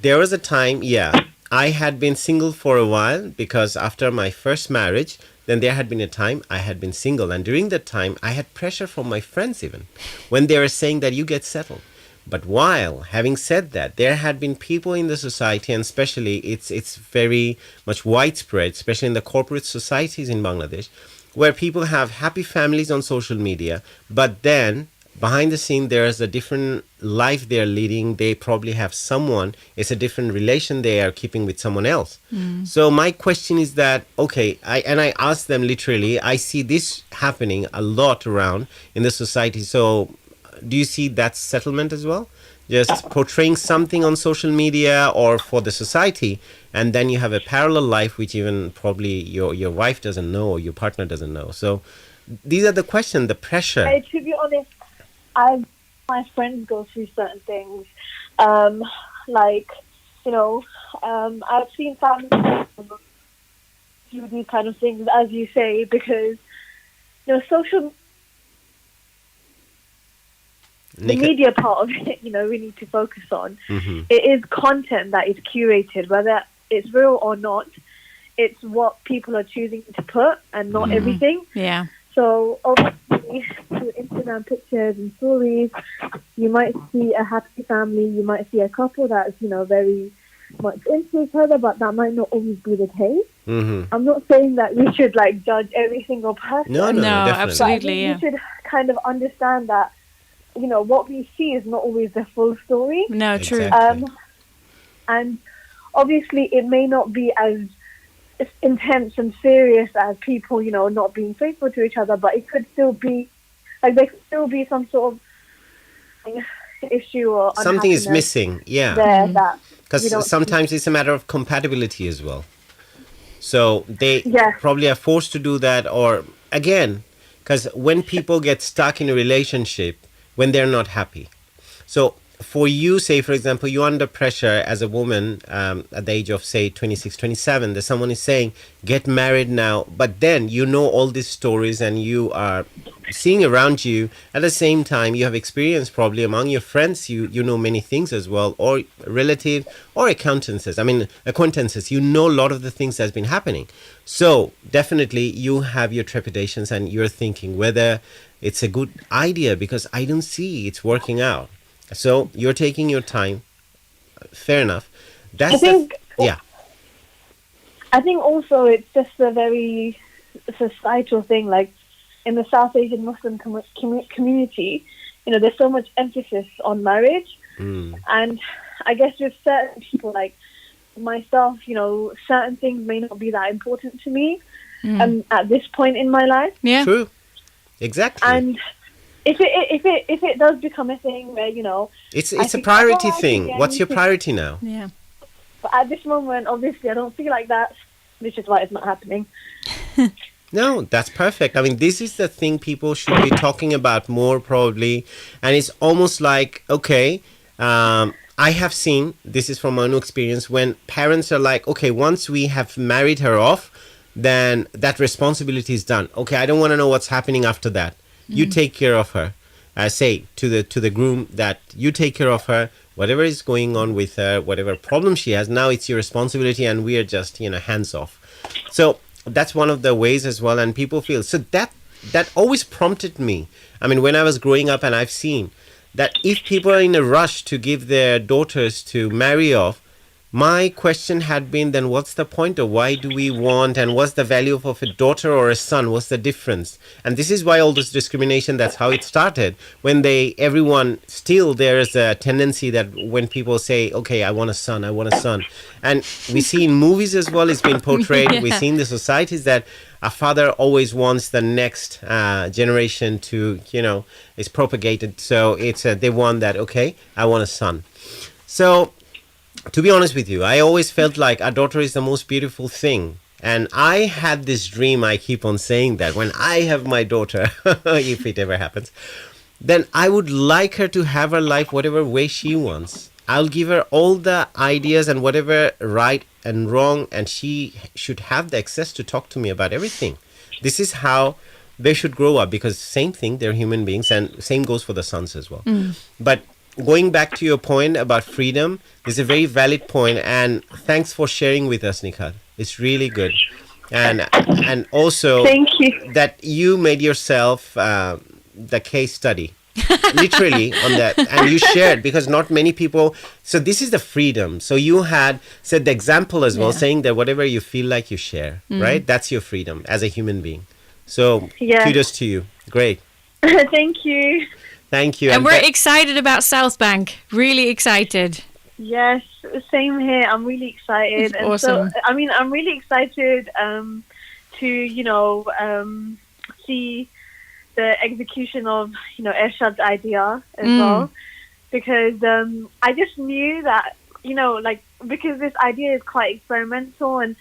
there was a time, I had been single for a while, because after my first marriage, then there had been a time I had been single. And during that time, I had pressure from my friends even, when they were saying that you get settled. But while having said that, there had been people in the society, and especially it's very much widespread, especially in the corporate societies in Bangladesh, where people have happy families on social media, but then behind the scene there's a different life they're leading. They probably have someone, it's a different relation they are keeping with someone else. So my question is that, okay, I asked them literally, I see this happening a lot around in the society. So do you see that settlement as well? Just portraying something on social media or for the society, and then you have a parallel life which even probably your wife doesn't know or your partner doesn't know. So these are the questions, the pressure. To be honest, my friends go through certain things. I've seen families do these kind of things, as you say, because social the media part of it, we need to focus on. It is content that is curated, whether it's real or not. It's what people are choosing to put and not everything. Yeah. So obviously, through Instagram pictures and stories, you might see a happy family, you might see a couple that's, very much into each other, but that might not always be the case. I'm not saying that we should judge every single person. No, absolutely. We should kind of understand that what we see is not always the full story. No, true. Exactly. And obviously it may not be as intense and serious as people, not being faithful to each other, but it could still be, there could still be some sort of issue or something is missing, there that because sometimes it's a matter of compatibility as well. So they probably are forced to do that, or again, because when people get stuck in a relationship, when they're not happy. So for you, say, for example, you're under pressure as a woman at the age of, say, 26, 27, that someone is saying, get married now. But then you know all these stories and you are seeing around you. At the same time, you have experience probably among your friends. You know many things as well, or relative or acquaintances. You know a lot of the things that's been happening. So definitely you have your trepidations and you're thinking whether it's a good idea, because I don't see it's working out. So you're taking your time. Fair enough. I think also it's just a very societal thing. Like in the South Asian Muslim community, there's so much emphasis on marriage. And I guess with certain people like myself, certain things may not be that important to me at this point in my life. Yeah. True. Exactly. And if it does become a thing where, it's I a think, priority actually, thing. I What's need your to- priority now? Yeah. But at this moment, obviously, I don't feel like that, which is why it's not happening. No, that's perfect. I mean, this is the thing people should be talking about more probably. And it's almost like, okay, I have seen, this is from my own experience, when parents are like, okay, once we have married her off, then that responsibility is done. Okay, I don't want to know what's happening after that. You take care of her. I say to the groom that you take care of her, whatever is going on with her, whatever problem she has, now it's your responsibility and we are just, hands off. So that's one of the ways as well. And people feel, so that always prompted me. I mean, when I was growing up and I've seen that if people are in a rush to give their daughters to marry off, my question had been, then what's the point, or why do we want, and what's the value of a daughter or a son? What's the difference? And this is why all this discrimination, that's how it started. When everyone, still there is a tendency that when people say, okay, I want a son. And we see in movies as well, it's been portrayed, Yeah. we see in the societies that a father always wants the next generation to, is propagated. So it's they want that, okay, I want a son. So to be honest with you, I always felt like a daughter is the most beautiful thing. And I had this dream, I keep on saying that, when I have my daughter, if it ever happens, then I would like her to have her life whatever way she wants. I'll give her all the ideas and whatever right and wrong, and she should have the access to talk to me about everything. This is how they should grow up, because same thing, they're human beings, and same goes for the sons as well. But going back to your point about freedom, this is a very valid point, and thanks for sharing with us, Nikhil. It's really good. And also Thank you. that you made yourself the case study, literally, on that, and you shared, because not many people, so this is the freedom. So you had set the example as well, Yeah. saying that whatever you feel like you share, right? That's your freedom as a human being. So Yeah. kudos to you. Great. Thank you. Thank you. And we're that- excited about South Bank. Really excited. Yes, same here. I'm really excited. It's awesome. So, I'm really excited to, see the execution of, Ershad's idea as well. Because I just knew that, because this idea is quite experimental and,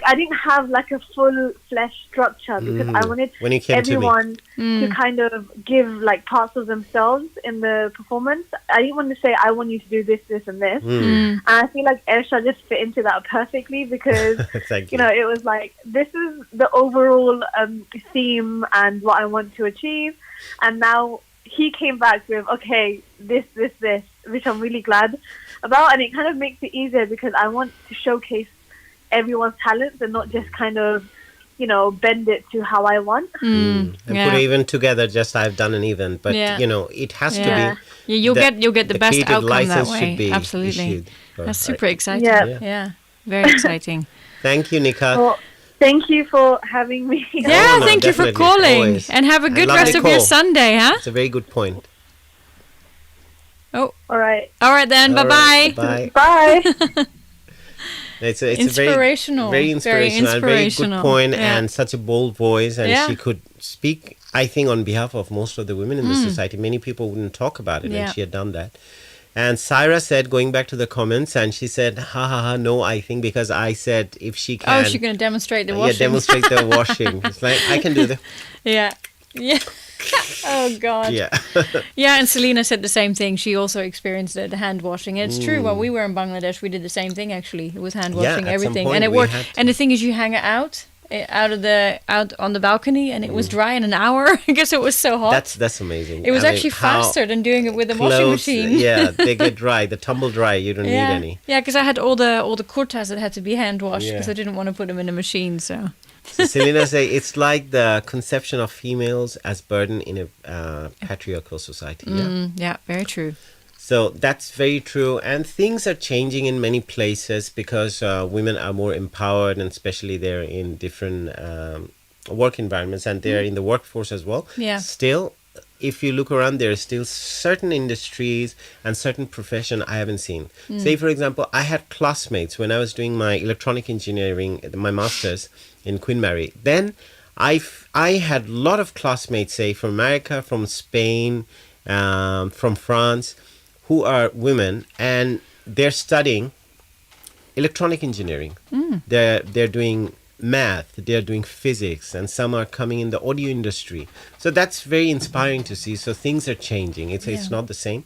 I didn't have like a full-fledged structure because I wanted When you came to me. everyone to kind of give like parts of themselves in the performance. I didn't want to say, I want you to do this, this, and this. And I feel like Ershad just fit into that perfectly because, Thank you. it was like, this is the overall theme and what I want to achieve. And now he came back with, okay, this, which I'm really glad about. And it kind of makes it easier because I want to showcase everyone's talents and not just kind of, bend it to how I want. And Yeah. put it even together, just I've done an event. But, Yeah. It has Yeah. to be. Yeah, you'll get the best creative outcome that license way. should be Absolutely. issued. That's super exciting. Yeah. Yeah. Very exciting. Thank you, Nika. Well, thank you for having me. Yeah, no, thank you for definitely, calling. always. And have a good lovely rest of your call. Sunday, huh? It's a very good point. Oh, All right. all right then. All Bye-bye. right, bye. Bye. It's a Inspirational. very inspirational, and very good inspirational. point, Yeah. and such a bold voice, and Yeah. she could speak, I think, on behalf of most of the women in the society. Many people wouldn't talk about it, Yeah. and she had done that. And Syra said, going back to the comments, and she said, no, I think because I said if she can, Oh, she's going to demonstrate the washing. demonstrate the washing. It's like, I can do that. Yeah. Yeah. Oh, God. Yeah. Yeah, and Selena said the same thing. She also experienced the hand washing. And it's true. When we were in Bangladesh, we did the same thing, actually. It was hand Yeah, washing, at some everything. point And it we worked. had to. And the thing is, you hang it out on the balcony, and it was dry in an hour because it was so hot. That's amazing. It was I mean, actually how faster than doing it with the washing clothes, machine. Yeah, they get dry. The tumble dry. You don't need Yeah, any. yeah, because I had all the kurtas that had to be hand washed because Yeah. I didn't want to put them in a machine. So So Selena say it's like the conception of females as burden in a patriarchal society. Yeah. yeah, very true. So that's very true, and things are changing in many places because women are more empowered, and especially they're in different work environments, and they're in the workforce as well. Yeah. Still, if you look around, there are still certain industries and certain profession I haven't seen. Say, for example, I had classmates when I was doing my electronic engineering, my master's in Queen Mary. Then I had a lot of classmates, say, from America, from Spain, from France, who are women, and they're studying electronic engineering. They're doing math, they're doing physics, and some are coming in the audio industry. So that's very inspiring to see. So things are changing. It's not the same.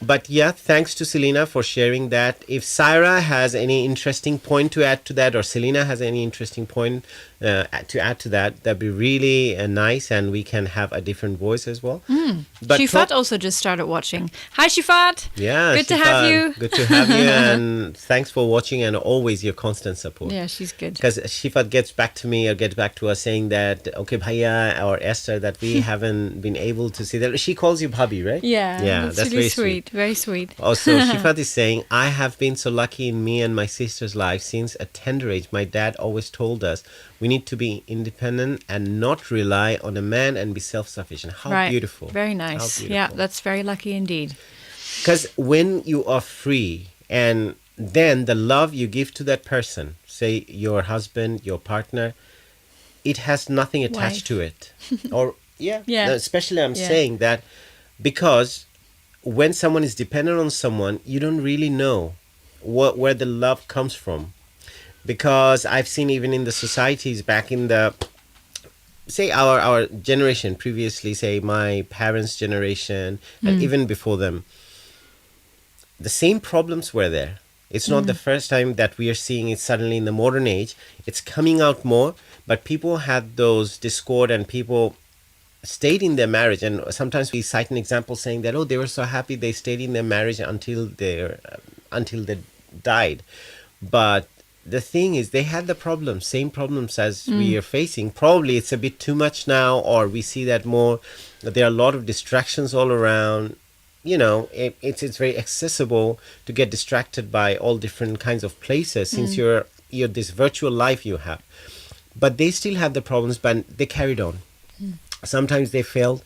But yeah, thanks to Selena for sharing that. If Syra has any interesting point to add to that, or Selena has any interesting point to add to that, that'd be really nice, and we can have a different voice as well. But Shifat also just started watching. Hi, Shifat. Yeah, Good to have Shifat, you. Good to have you, and thanks for watching and always your constant support. Yeah, she's good. Because Shifat gets back to us saying that, okay, Bhaiya or Esther, that we haven't been able to see that. She calls you Bhabhi, right? Yeah, that's really very sweet. Very sweet. Also, Shifat is saying, I have been so lucky in me and my sister's life since a tender age. My dad always told us we need to be independent and not rely on a man and be self-sufficient. How beautiful. Very nice. Yeah, that's very lucky indeed. Because when you are free, and then the love you give to that person, say your husband, your partner, it has nothing attached to it. Or, especially I'm saying that because when someone is dependent on someone, you don't really know where the love comes from. Because I've seen even in the societies back in the, say, our generation previously, say my parents' generation, and even before them, the same problems were there. It's not the first time that we are seeing it suddenly in the modern age. It's coming out more, but people had those discord, and people stayed in their marriage. And sometimes we cite an example saying that, oh, they were so happy they stayed in their marriage until they died. But the thing is, they had the problems, same problems as we are facing. Probably it's a bit too much now, or we see that more. There are a lot of distractions all around. You know, it's very accessible to get distracted by all different kinds of places since you're this virtual life you have. But they still have the problems, but they carried on. Sometimes they felt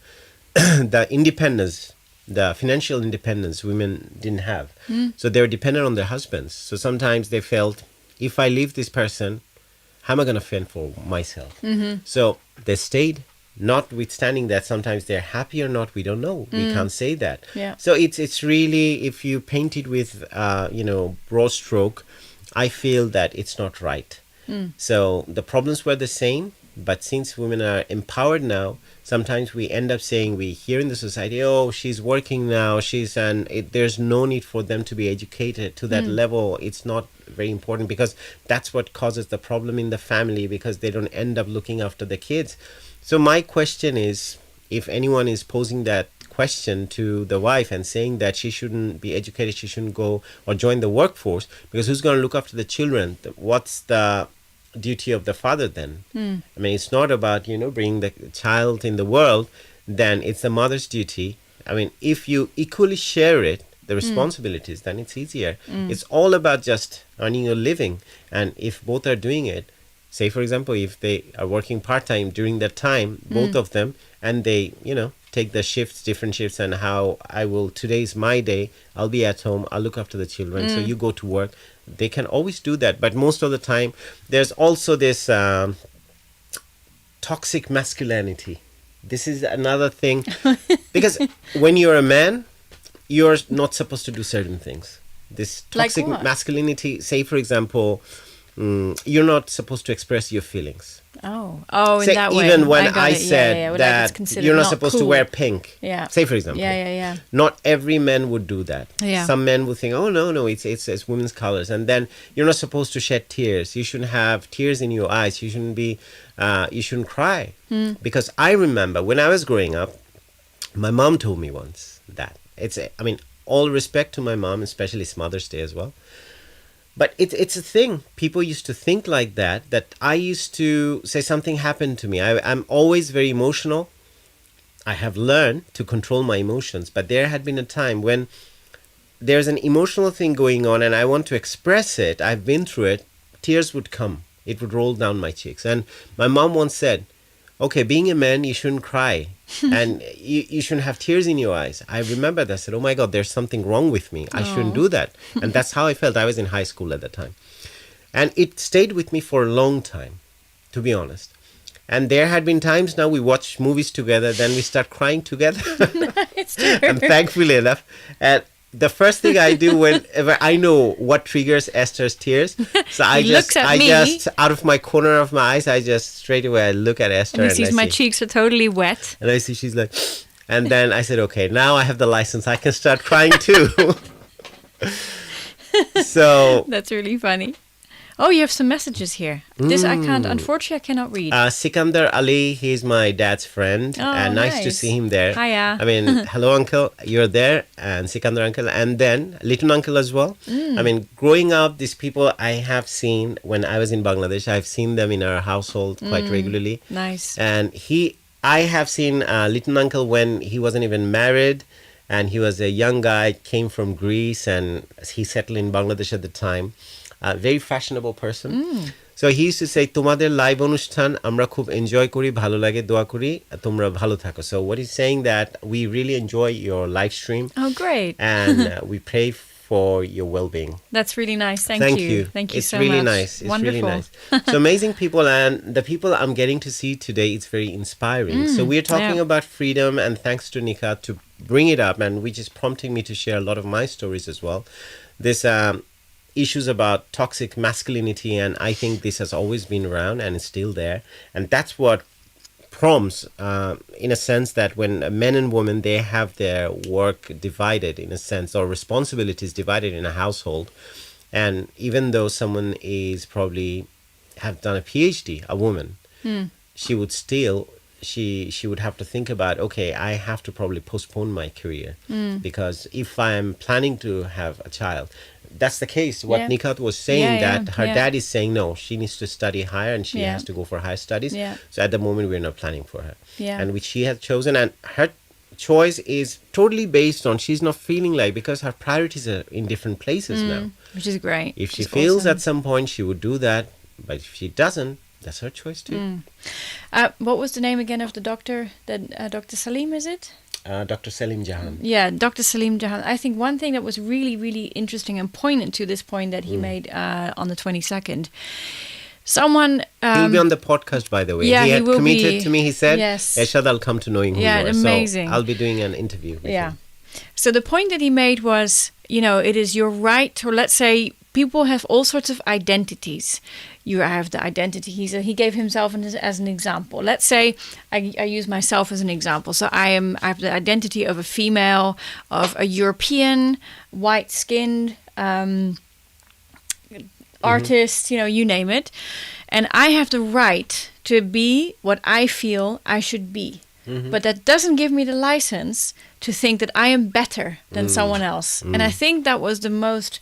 the independence, the financial independence women didn't have. So they were dependent on their husbands. So sometimes they felt, if I leave this person, how am I going to fend for myself? So they stayed, notwithstanding that sometimes they're happy or not, we don't know. We can't say that. Yeah. So it's really, if you paint it with, broad stroke, I feel that it's not right. So the problems were the same, but since women are empowered now, sometimes we end up saying, we hear in the society, oh, she's working now, there's no need for them to be educated to that level. It's not very important, because that's what causes the problem in the family, because they don't end up looking after the kids. So my question is, if anyone is posing that question to the wife and saying that she shouldn't be educated, she shouldn't go or join the workforce, because who's going to look after the children? What's the duty of the father then? I mean, it's not about, bringing the child in the world, then it's the mother's duty. I mean, if you equally share it, the responsibilities, then it's easier. It's all about just earning a living. And if both are doing it, say, for example, if they are working part-time during that time, both of them, and they, take the shifts, different shifts, and how today's my day, I'll be at home, I'll look after the children, so you go to work. They can always do that. But most of the time, there's also this toxic masculinity. This is another thing. Because when you're a man, you're not supposed to do certain things. This toxic masculinity, say, for example, you're not supposed to express your feelings. Oh, in say, that way. Even when I said that you're not supposed to wear pink. Yeah. Say, for example. Yeah. Not every man would do that. Yeah. Some men would think, oh, no, it's women's colors. And then you're not supposed to shed tears. You shouldn't have tears in your eyes. You shouldn't cry. Because I remember when I was growing up, my mom told me once that. All respect to my mom, especially it's Mother's Day as well. But it's a thing. People used to think like that I used to say something happened to me. I'm always very emotional. I have learned to control my emotions. But there had been a time when there's an emotional thing going on and I want to express it. I've been through it. Tears would come. It would roll down my cheeks. And my mom once said, okay, being a man, you shouldn't cry. And you shouldn't have tears in your eyes. I remember that. I said, oh my God, there's something wrong with me. I shouldn't do that. And that's how I felt. I was in high school at the time. And it stayed with me for a long time, to be honest. And there had been times now we watch movies together, then we start crying together. It's true. And thankfully enough, and the first thing I do whenever I know what triggers Esther's tears, so I just out of my corner of my eyes, I just straight away I look at Esther and he sees my cheeks are totally wet. And I see she's like, and then I said, okay, now I have the license, I can start crying too. So that's really funny. Oh, you have some messages here. This unfortunately I cannot read. Sikandar Ali, he's my dad's friend. And nice to see him there. Hiya. I mean, hello uncle, you're there. And Sikandar uncle. And then Litun uncle as well. I mean, growing up, these people I have seen when I was in Bangladesh. I've seen them in our household quite regularly. Nice. And I have seen Litun uncle when he wasn't even married. And he was a young guy, came from Greece. And he settled in Bangladesh at the time. A very fashionable person. So he used to say, "Tomader live অনুষ্ঠান আমরা খুব enjoy করি, ভালো লাগে, দোয়া করি, তোমরা ভালো থাকো." So what he's saying that we really enjoy your live stream. Oh, great. And we pray for your well-being. That's really nice. Thank you. Thank you it's so really much. nice. It's wonderful. Really nice. So amazing people, and the people I'm getting to see today, it's very inspiring. So we're talking about freedom, and thanks to Nika to bring it up, and which is prompting me to share a lot of my stories as well. This issues about toxic masculinity, and I think this has always been around and is still there, and that's what prompts in a sense that when men and women, they have their work divided in a sense, or responsibilities divided in a household, and even though someone is probably have done a PhD, a woman, she would still she would have to think about, okay, I have to probably postpone my career because if I'm planning to have a child, that's the case. What Nikat was saying, that her dad is saying, no, she needs to study higher and she has to go for higher studies. So at the moment, we're not planning for her. And which she has chosen. And her choice is totally based on, she's not feeling like, because her priorities are in different places now. Which is great. If she feels at some point, she would do that. But if she doesn't, that's her choice too. What was the name again of the doctor? Dr. Salim, is it? Dr. Salim Jahan. Yeah, Dr. Salim Jahan. I think one thing that was really, really interesting and poignant to this point that he made on the 22nd. Someone... he'll be on the podcast, by the way. Yeah, he had committed to me. He said, yes. Ershad, I'll come to knowing who you are. Amazing. So I'll be doing an interview with him. So the point that he made was, it is your right, or let's say people have all sorts of identities. You have the identity. He gave himself as an example. Let's say I use myself as an example. So I have the identity of a female, of a European, white-skinned artist. You name it, and I have the right to be what I feel I should be. But that doesn't give me the license to think that I am better than someone else. And I think that was the most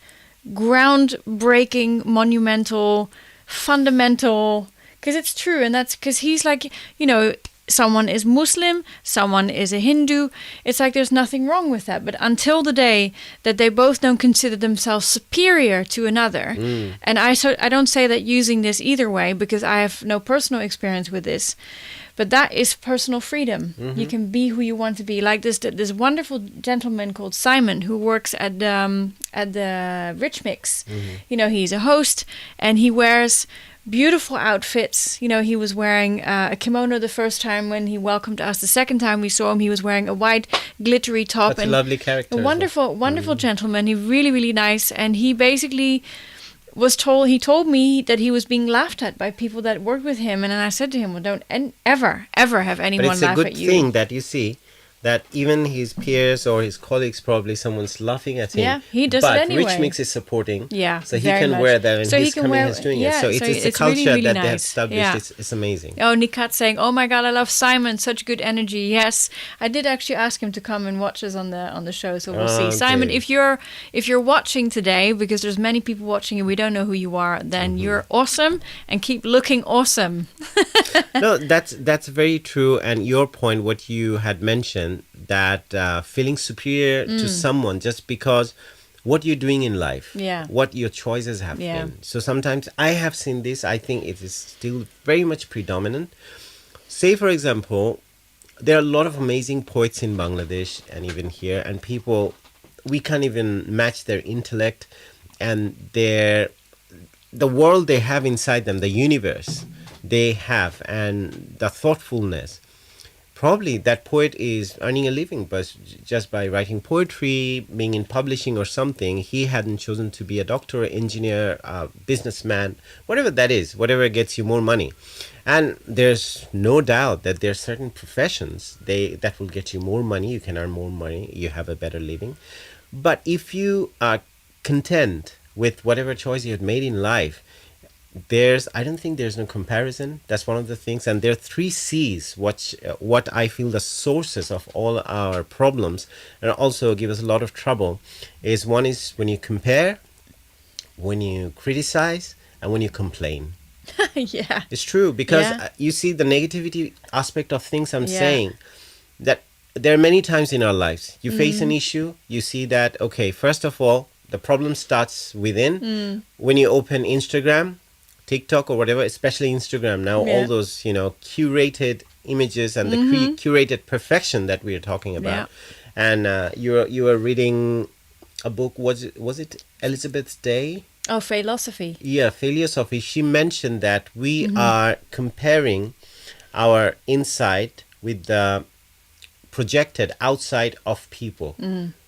groundbreaking, monumental, fundamental, because it's true. And that's because he's like, someone is Muslim, someone is a Hindu. It's like there's nothing wrong with that. But until the day that they both don't consider themselves superior to another, and I don't say that using this either way, because I have no personal experience with this, but that is personal freedom. You can be who you want to be. Like this wonderful gentleman called Simon who works at the Rich Mix. He's a host and he wears beautiful outfits. He was wearing a kimono the first time when he welcomed us. The second time we saw him, he was wearing a white glittery top. That's a lovely character. A wonderful gentleman. He really, really nice. And he basically he told me that he was being laughed at by people that worked with him. And I said to him, well, don't ever have anyone laugh at you. But it's a good thing that you see that even his peers or his colleagues, probably someone's laughing at him. Yeah, he does it anyway. But Rich Mix is supporting. Yeah, so he can wear that and he's coming and doing it. So it's a culture really, really that nice. they have established. It's amazing. Oh, Nikat saying, oh my God, I love Simon. Such good energy. Yes, I did actually ask him to come and watch us on the show. So we'll see. Simon, if you're watching today, because there's many people watching and we don't know who you are, then you're awesome and keep looking awesome. No, that's very true. And your point, what you had mentioned, that feeling superior to someone just because what you're doing in life, what your choices have been. So sometimes I have seen this. I think it is still very much predominant. Say, for example, there are a lot of amazing poets in Bangladesh and even here, and people, we can't even match their intellect and the world they have inside them, the universe they have, and the thoughtfulness. Probably that poet is earning a living but just by writing poetry, being in publishing or something. He hadn't chosen to be a doctor, engineer, businessman, whatever that is, whatever gets you more money. And there's no doubt that there are certain professions that will get you more money. You can earn more money. You have a better living. But if you are content with whatever choice you have made in life, I don't think there's no comparison. That's one of the things. And there are three C's, what I feel the sources of all our problems and also give us a lot of trouble is one is when you compare, when you criticize, and when you complain. Yeah. It's true because Yeah. you see the negativity aspect of things I'm saying that there are many times in our lives you face an issue, you see that, okay, first of all, the problem starts within. When you open Instagram, TikTok or whatever, especially Instagram now, all those, curated images and the curated perfection that we are talking about. And you were reading a book, was it Elizabeth Day? Oh, philosophy. Yeah, philosophy. She mentioned that we are comparing our inside with the projected outside of people.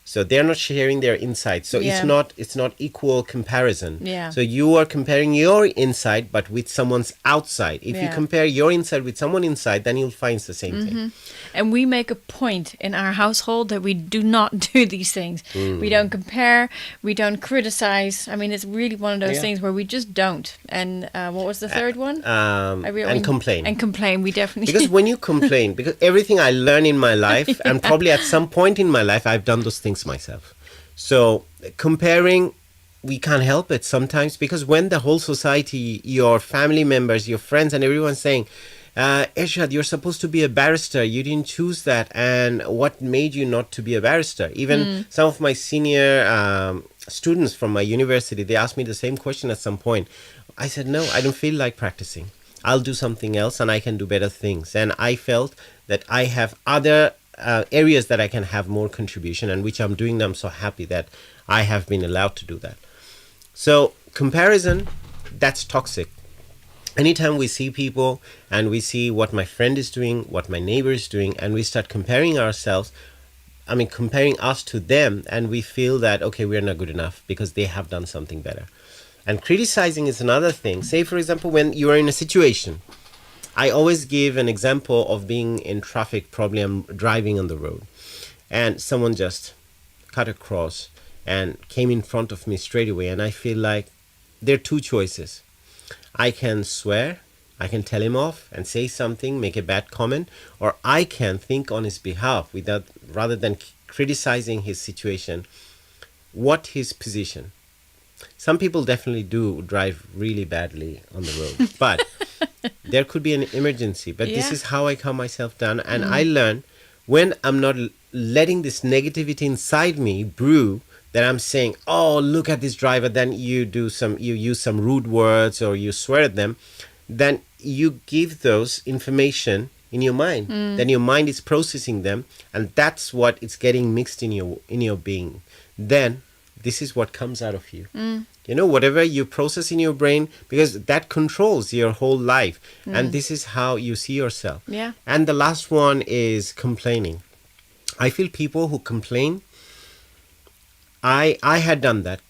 So they're not sharing their inside. So it's not equal comparison. Yeah. So you are comparing your inside but with someone's outside. If you compare your inside with someone inside, then you'll find the same thing. And we make a point in our household that we do not do these things. We don't compare, we don't criticize. I mean, it's really one of those things where we just don't. And what was the third one? And complain. And complain, we definitely... Because when you complain, because everything I learn in my life, and probably at some point in my life, I've done those things myself. So comparing, we can't help it sometimes, because when the whole society, your family members, your friends and everyone's saying, Ershad, you're supposed to be a barrister, you didn't choose that, and what made you not to be a barrister? Even some of my senior students from my university, they asked me the same question at some point. I said, no, I don't feel like practicing. I'll do something else and I can do better things. And I felt that I have other areas that I can have more contribution, and which I'm doing. I'm so happy that I have been allowed to do that. So comparison, that's toxic. Anytime we see people and we see what my friend is doing, what my neighbor is doing, and we start comparing ourselves, comparing us to them, and we feel that, okay, we're not good enough because they have done something better. And criticizing is another thing. Say, for example, when you are in a situation, I always give an example of being in traffic. Probably I'm driving on the road and someone just cut across and came in front of me straight away, and I feel like there are two choices. I can swear, I can tell him off and say something, make a bad comment, or I can think on his behalf rather than criticizing his situation, what his position. Some people definitely do drive really badly on the road, but there could be an emergency. But this is how I calm myself down, and I learn when I'm not letting this negativity inside me brew, that I'm saying, oh, look at this driver, then you use some rude words or you swear at them, then you give those information in your mind. Then your mind is processing them, and that's what it's getting mixed in your being. Then this is what comes out of you. Whatever you process in your brain, because that controls your whole life. And this is how you see yourself. Yeah. And the last one is complaining. I feel people who complain, I had done that.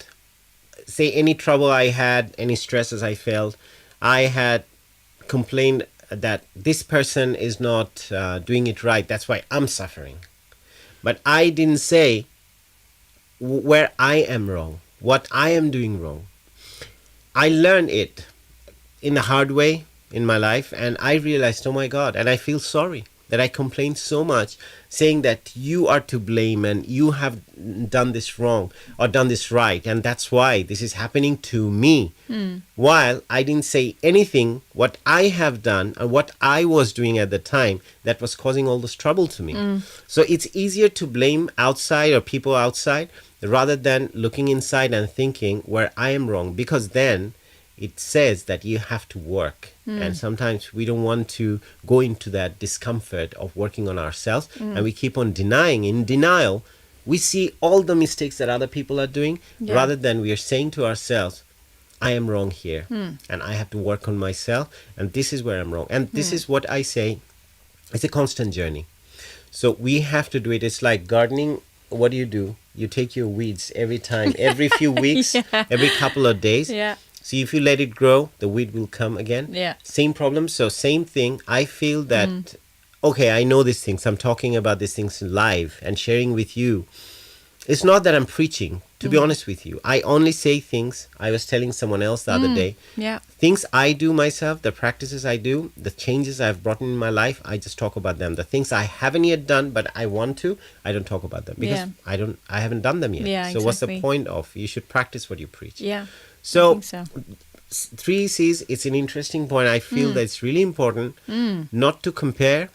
Say any trouble I had, any stresses I felt, I had complained that this person is not doing it right. That's why I'm suffering. But I didn't say where I am wrong, what I am doing wrong. I learned it in a hard way in my life, and I realized, oh my God, and I feel sorry that I complained so much, saying that you are to blame and you have done this wrong or done this right, and that's why this is happening to me. While I didn't say anything what I have done and what I was doing at the time that was causing all this trouble to me. So it's easier to blame outside or people outside rather than looking inside and thinking where I am wrong, because then it says that you have to work. And sometimes we don't want to go into that discomfort of working on ourselves, and we keep on denying. In denial, we see all the mistakes that other people are doing, rather than we are saying to ourselves, I am wrong here, and I have to work on myself, and this is where I'm wrong. And this is what I say, it's a constant journey. So we have to do it. It's like gardening. What do? You take your weeds every time, every few weeks, every couple of days. Yeah. So if you let it grow, the weed will come again. Yeah. Same problem. So same thing. I feel that, okay, I know these things. I'm talking about these things live and sharing with you. It's not that I'm preaching, to be honest with you. I only say things. I was telling someone else the other day. Yeah. Things I do myself, the practices I do, the changes I've brought in my life, I just talk about them. The things I haven't yet done, but I want to, I don't talk about them because I haven't done them yet. Yeah, so what's the exactly. point of? You should practice what you preach. Yeah. So, I think so. 3 C's, it's an interesting point. I feel that it's really important not to compare,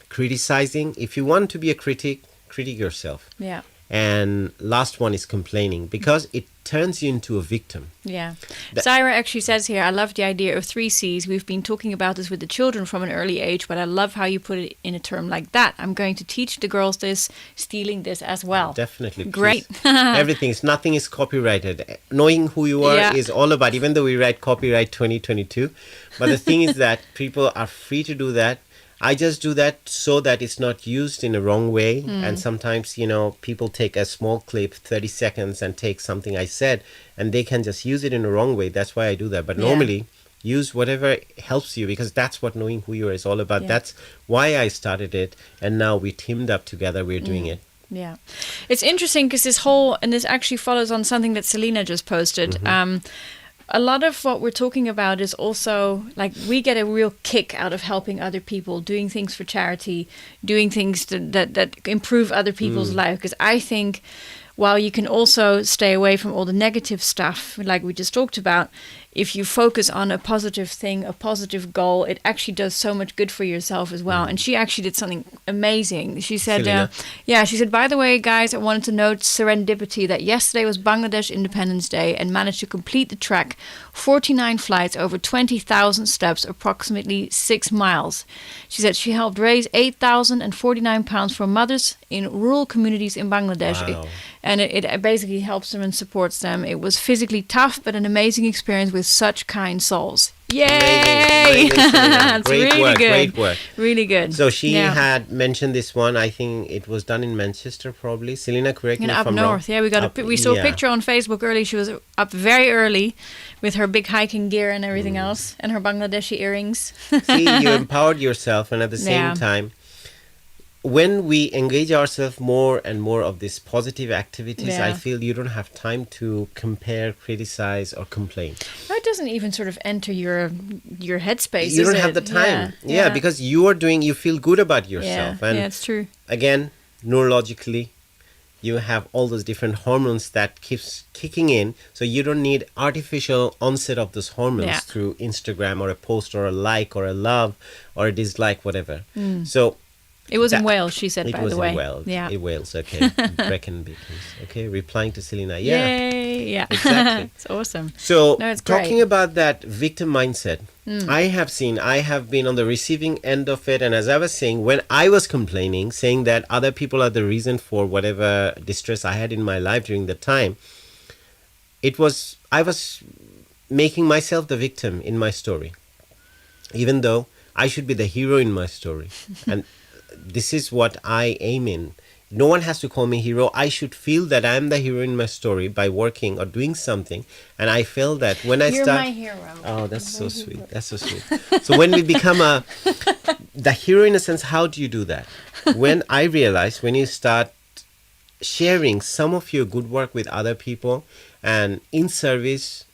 criticizing. If you want to be a critic yourself. Yeah. And last one is complaining, because it turns you into a victim. Yeah. Syra actually says here, I love the idea of 3 C's. We've been talking about this with the children from an early age, but I love how you put it in a term like that. I'm going to teach the girls this, stealing this as well. Definitely. Great. Nothing is copyrighted. Knowing who you are is all about, even though we write copyright 2022, but the thing is that people are free to do that. I just do that so that it's not used in a wrong way. And sometimes, people take a small clip, 30 seconds, and take something I said, and they can just use it in a wrong way. That's why I do that. But normally, use whatever helps you, because that's what knowing who you are is all about. Yeah. That's why I started it. And now we teamed up together. We're doing it. Yeah. It's interesting because this actually follows on something that Selena just posted. A lot of what we're talking about is also like we get a real kick out of helping other people, doing things for charity, doing things that improve other people's life. Because I think while you can also stay away from all the negative stuff, like we just talked about, if you focus on a positive thing, a positive goal, it actually does so much good for yourself as well. And she actually did something amazing. She said, she said, by the way, guys, I wanted to note serendipity that yesterday was Bangladesh Independence Day and managed to complete the trek, 49 flights over 20,000 steps, approximately 6 miles. She said she helped raise £8,049 for mothers in rural communities in Bangladesh. Wow. And it basically helps them and supports them. It was physically tough, but an amazing experience with such kind souls. Yay! Amazing, Selena. It's Great really work, good. great work. Really good. So she had mentioned this one. I think it was done in Manchester, probably. Selena, correct me if up I'm north. wrong. Yeah, we saw a picture on Facebook early. She was up very early with her big hiking gear and everything else, and her Bangladeshi earrings. See, you empowered yourself, and at the same time, when we engage ourselves more and more of these positive activities, I feel you don't have time to compare, criticize, or complain. No, it doesn't even sort of enter your headspace. You don't have the time. Yeah, because you feel good about yourself. Yeah, and it's true. Again, neurologically, you have all those different hormones that keeps kicking in. So you don't need artificial onset of those hormones through Instagram or a post or a like or a love or a dislike, whatever. So it was in Wales, she said, by the way. It was in Wales. Yeah. In Wales, okay. Brecon Beacons. Okay, replying to Selena. Yeah. Yay, yeah. Exactly. It's awesome. So, it's talking great. about that victim mindset, I have been on the receiving end of it. And as I was saying, when I was complaining, saying that other people are the reason for whatever distress I had in my life during the time, I was making myself the victim in my story, even though I should be the hero in my story. And this is what I aim in. No one has to call me hero. I should feel that I am the hero in my story by working or doing something. And I feel that when You're my hero. Oh, that's so sweet. That's so sweet. So when we become the hero in a sense, how do you do that? When I realize, when you start sharing some of your good work with other people and in service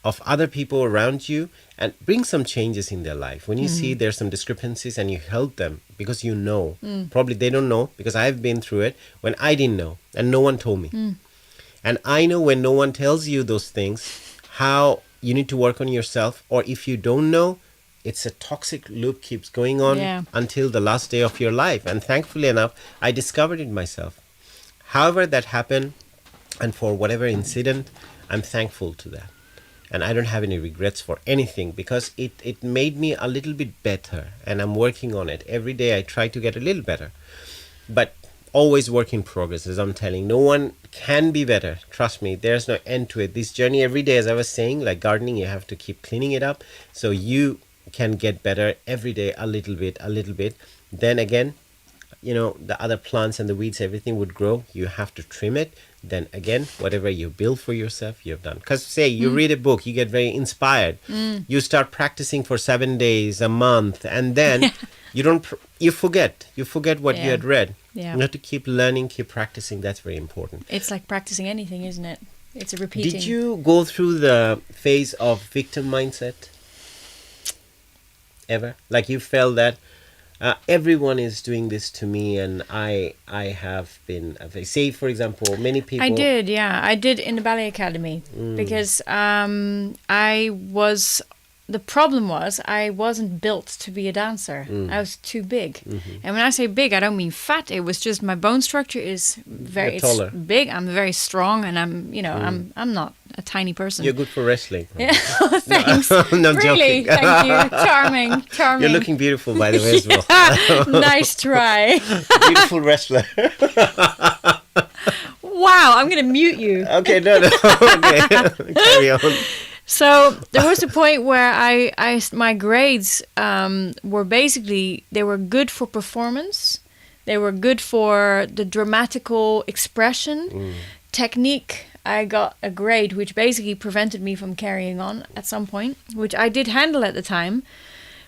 of other people around you, and bring some changes in their life. When you see there's some discrepancies and you help them because you know, probably they don't know because I've been through it when I didn't know and no one told me. And I know when no one tells you those things, how you need to work on yourself, or if you don't know, it's a toxic loop keeps going on until the last day of your life. And thankfully enough, I discovered it myself. However that happened, and for whatever incident, I'm thankful to that. And I don't have any regrets for anything because it made me a little bit better, and I'm working on it. Every day I try to get a little better. But always work in progress, as I'm telling. No one can be better. Trust me, there's no end to it. This journey every day, as I was saying, like gardening, you have to keep cleaning it up so you can get better every day a little bit, a little bit. Then again, you know, the other plants and the weeds, everything would grow. You have to trim it. Then again, whatever you build for yourself, you've done. Because say you read a book, you get very inspired. You start practicing for 7 days, a month, and then you forget what you had read. Yeah. You have to keep learning, keep practicing. That's very important. It's like practicing anything, isn't it? It's a repeating. Did you go through the phase of victim mindset ever? Like you felt that everyone is doing this to me, and I have been. Say, for example, many people. I did, yeah. I did in the ballet academy because I was. The problem was I wasn't built to be a dancer. I was too big. And when I say big, I don't mean fat. It was just my bone structure is very taller. It's big. I'm very strong, and I'm not a tiny person. You're good for wrestling. Yeah, thanks. No, I'm really, joking. thank you. Charming. You're looking beautiful, by the way, as well. Nice try. Beautiful wrestler. Wow, I'm gonna mute you. Okay, no. Okay, carry on. So there was a point where my grades were basically, they were good for performance, they were good for the dramatical expression, technique. I got a grade which basically prevented me from carrying on at some point, which I did handle at the time.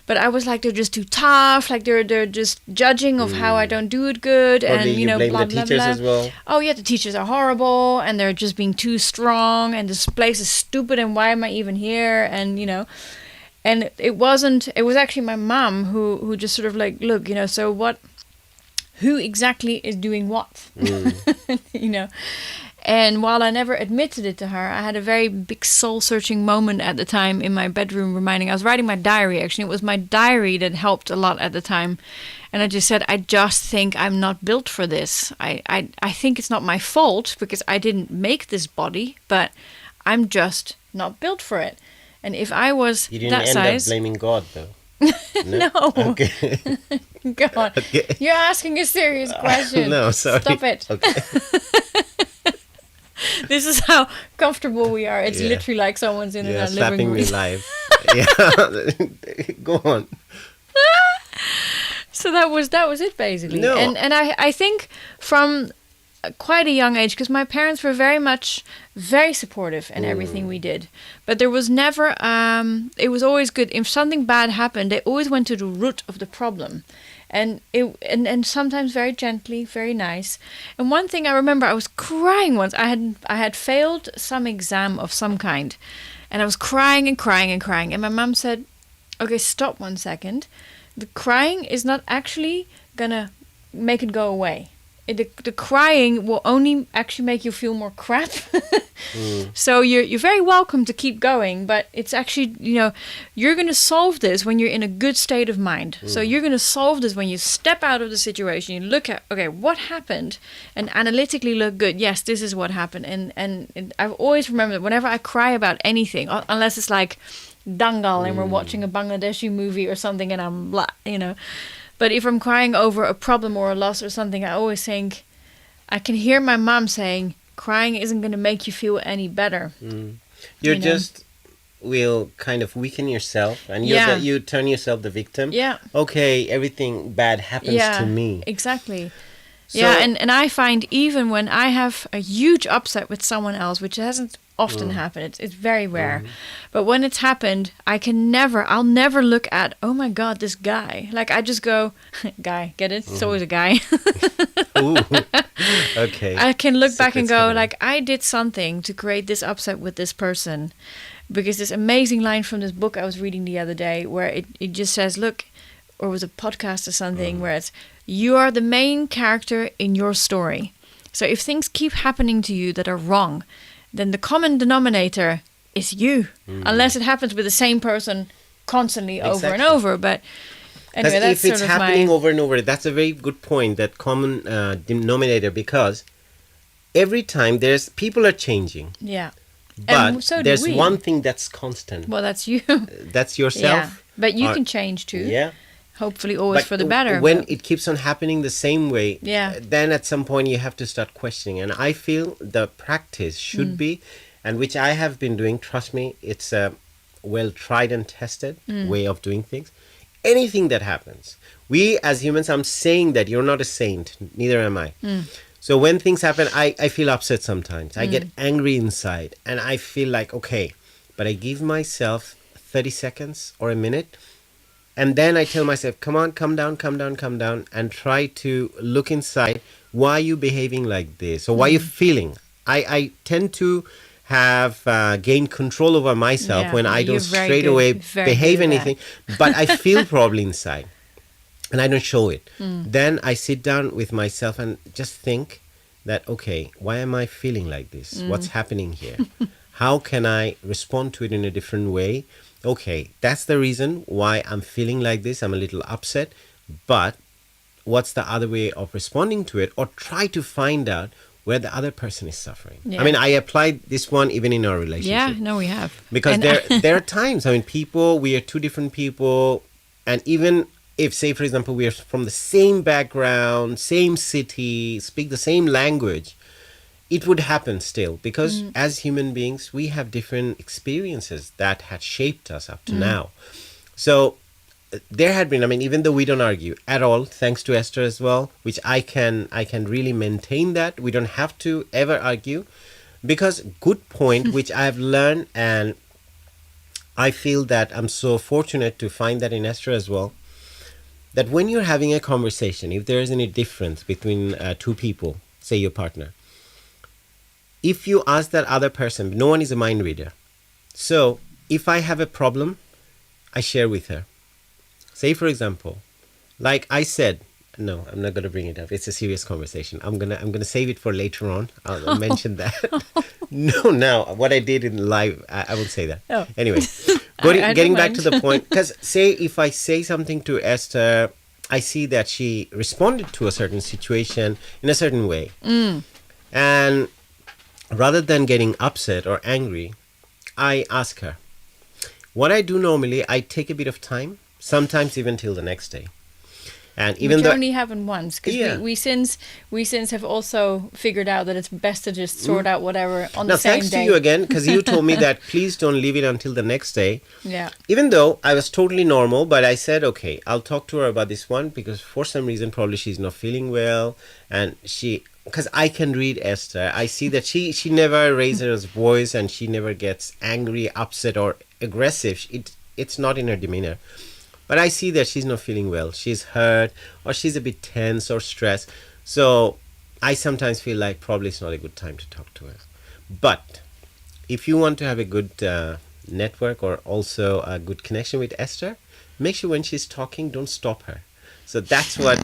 But I was like, they're just too tough. Like they're just judging of how I don't do it good, Probably and you know, blame blah the blah teachers blah. as well. Oh yeah, the teachers are horrible, and they're just being too strong, and this place is stupid, and why am I even here? And you know, and it wasn't. It was actually my mom who just sort of like, look, you know, so what? Who exactly is doing what? You know. And while I never admitted it to her, I had a very big soul-searching moment at the time in my bedroom I was writing my diary, actually. It was my diary that helped a lot at the time. And I just said, I just think I'm not built for this. I think it's not my fault because I didn't make this body, but I'm just not built for it. And if I was You didn't that end size... up blaming God, though. No. Okay. God. Okay. You're asking a serious question. No, sorry. Stop it. Okay. This is how comfortable we are. It's Yeah. literally like someone's in our living slapping room. me live. Yeah. Go on. So that was it basically. No. And I think from quite a young age, because my parents were very supportive in everything we did, but there was never it was always good if something bad happened. They always went to the root of the problem. And and sometimes very gently, very nice. And one thing I remember, I was crying once. I had failed some exam of some kind, and I was crying and crying and crying. And my mom said, "Okay, stop 1 second. The crying is not actually gonna make it go away. The crying will only actually make you feel more crap. So you're very welcome to keep going, but it's actually, you know, you're going to solve this when you're in a good state of mind. So you're going to solve this when you step out of the situation, you look at, okay, what happened, and analytically look good. Yes, this is what happened. And I've always remembered whenever I cry about anything, unless it's like Dangal and we're watching a Bangladeshi movie or something and I'm blah, you know. But if I'm crying over a problem or a loss or something, I always think, I can hear my mom saying, crying isn't going to make you feel any better. You know? just will kind of weaken yourself, and Yeah. you turn yourself the victim. Yeah. Okay, everything bad happens to me. Exactly. So- Yeah, and I find even when I have a huge upset with someone else, which hasn't often happened, it's very rare. But when it's happened, I'll never look at, oh my God, this guy. Like I just go, guy, get it? It's always a guy. Ooh. Okay. I can look back and Secrets go, coming. like, I did something to create this upset with this person. Because this amazing line from this book I was reading the other day, where it just says, look, or it was a podcast or something, where it's, you are the main character in your story. So if things keep happening to you that are wrong, then the common denominator is you. Unless it happens with the same person constantly over and Exactly. over. But anyway, that's if it's sort of happening my... over and over, that's a very good point, that common denominator, because every time people are changing. Yeah. But so do there's we. one thing that's constant. Well, that's you. That's yourself. Yeah. But you Or- can change too. Yeah. Hopefully always But for the better. when but- it keeps on happening the same way, Yeah. then at some point you have to start questioning. And I feel the practice should be, and which I have been doing, trust me, it's a well tried and tested way of doing things. Anything that happens, we as humans, I'm saying that you're not a saint, neither am I. So when things happen, I feel upset sometimes. I get angry inside and I feel like, okay, but I give myself 30 seconds or a minute. And then I tell myself, come on, calm down, and try to look inside. Why are you behaving like this? Or why are you feeling? I tend to have gained control over myself Yeah, when I you're don't very straight good. away Very behave good at that. anything. But I feel probably inside. And I don't show it. Then I sit down with myself and just think that, okay, why am I feeling like this? What's happening here? How can I respond to it in a different way? Okay, that's the reason why I'm feeling like this. I'm a little upset. But what's the other way of responding to it? Or try to find out where the other person is suffering. Yeah. I mean, I applied this one even in our relationship. Yeah, no, we have. Because And- there are times, I mean, we are two different people, and even if, say, for example, we are from the same background, same city, speak the same language, it would happen still, because as human beings, we have different experiences that had shaped us up to now. So there had been, I mean, even though we don't argue at all, thanks to Esther as well, which I can really maintain that we don't have to ever argue, because good point, which I've learned, and I feel that I'm so fortunate to find that in Esther as well, that when you're having a conversation, if there is any difference between two people, say your partner, if you ask that other person, no one is a mind reader. So if I have a problem, I share with her. Say, for example, like I said, no, I'm not going to bring it up. It's a serious conversation. I'm gonna save it for later on. I'll mention that. No, what I did in live, I won't say that. Oh. Anyway, I getting don't back mind. to the point, because say if I say something to Esther, I see that she responded to a certain situation in a certain way. And rather than getting upset or angry, I ask her. What I do normally, I take a bit of time, sometimes even till the next day. And even Which though only happened once, because Yeah. we since have also figured out that it's best to just sort out whatever on now, the same thanks day. to you again, because you told me that please don't leave it until the next day. Yeah. Even though I was totally normal, but I said, okay, I'll talk to her about this one, because for some reason probably she's not feeling well, and because I can read Esther, I see that she never raises her voice, and she never gets angry, upset, or aggressive. It's not in her demeanor. But I see that she's not feeling well. She's hurt, or she's a bit tense or stressed. So I sometimes feel like probably it's not a good time to talk to her. But if you want to have a good network, or also a good connection with Esther, make sure when she's talking, don't stop her. So that's what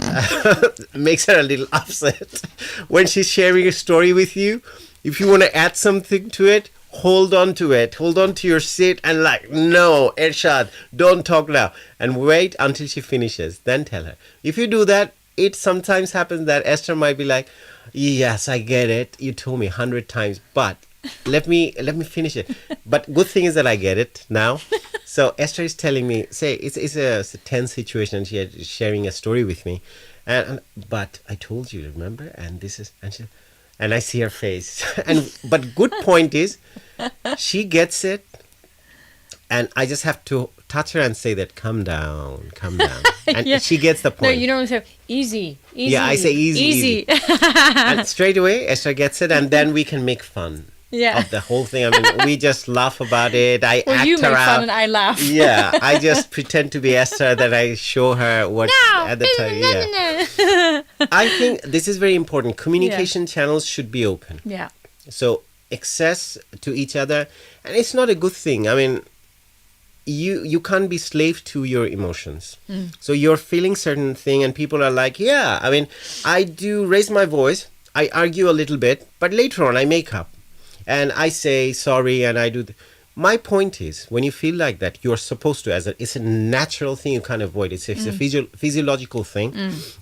makes her a little upset. When she's sharing a story with you, if you want to add something to it, hold on to it. Hold on to your seat and like, no, Ershad, don't talk now. And wait until she finishes. Then tell her. If you do that, it sometimes happens that Esther might be like, yes, I get it. You told me 100 times, but let me finish it. But good thing is that I get it now. So Esther is telling me, say, it's a tense situation. She is sharing a story with me. But I told you, remember? And this is, and I see her face. But good point is, she gets it, and I just have to touch her and say that, calm down. And Yeah. she gets the point. No, you don't say easy. Yeah, I say easy. And straight away, Esther gets it, and then we can make fun Yeah. of the whole thing. I mean, we just laugh about it. I Well, act you her make out. fun and I laugh. Yeah, I just pretend to be Esther, that I show her what at the time. Yeah. I think this is very important. Communication channels should be open. Yeah. So access to each other, and it's not a good thing. I mean, you can't be slave to your emotions. So you're feeling certain thing, and people are like, yeah, I mean, I do raise my voice, I argue a little bit, but later on I make up and I say sorry, and I do my point is, when you feel like that, you're supposed to, it's a natural thing, you can't avoid it. It's a physiological thing.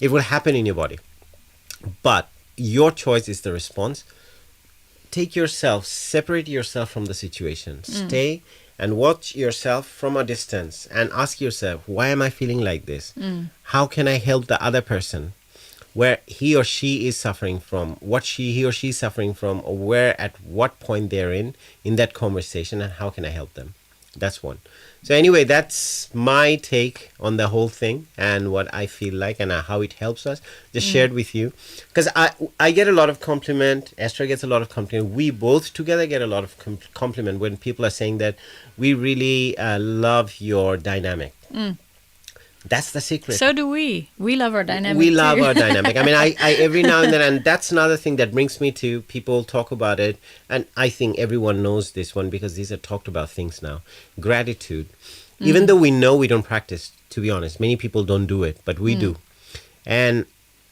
It will happen in your body, but your choice is the response. take yourself, separate yourself from the situation. Stay and watch yourself from a distance and ask yourself, why am I feeling like this? How can I help the other person? Where he or she is suffering from, what he or she is suffering from, or where at what point they're in that conversation, and how can I help them? That's one. So anyway, that's my take on the whole thing and what I feel like and how it helps us. Just shared with you. Because I get a lot of compliment. Esther gets a lot of compliment. We both together get a lot of compliment when people are saying that we really love your dynamic. That's the secret. So do we. We love our dynamic. We love our dynamic. I mean, I every now and then, and that's another thing that brings me to people talk about it. And I think everyone knows this one because these are talked about things now. Gratitude. Even though we know we don't practice, to be honest, many people don't do it, but we do. And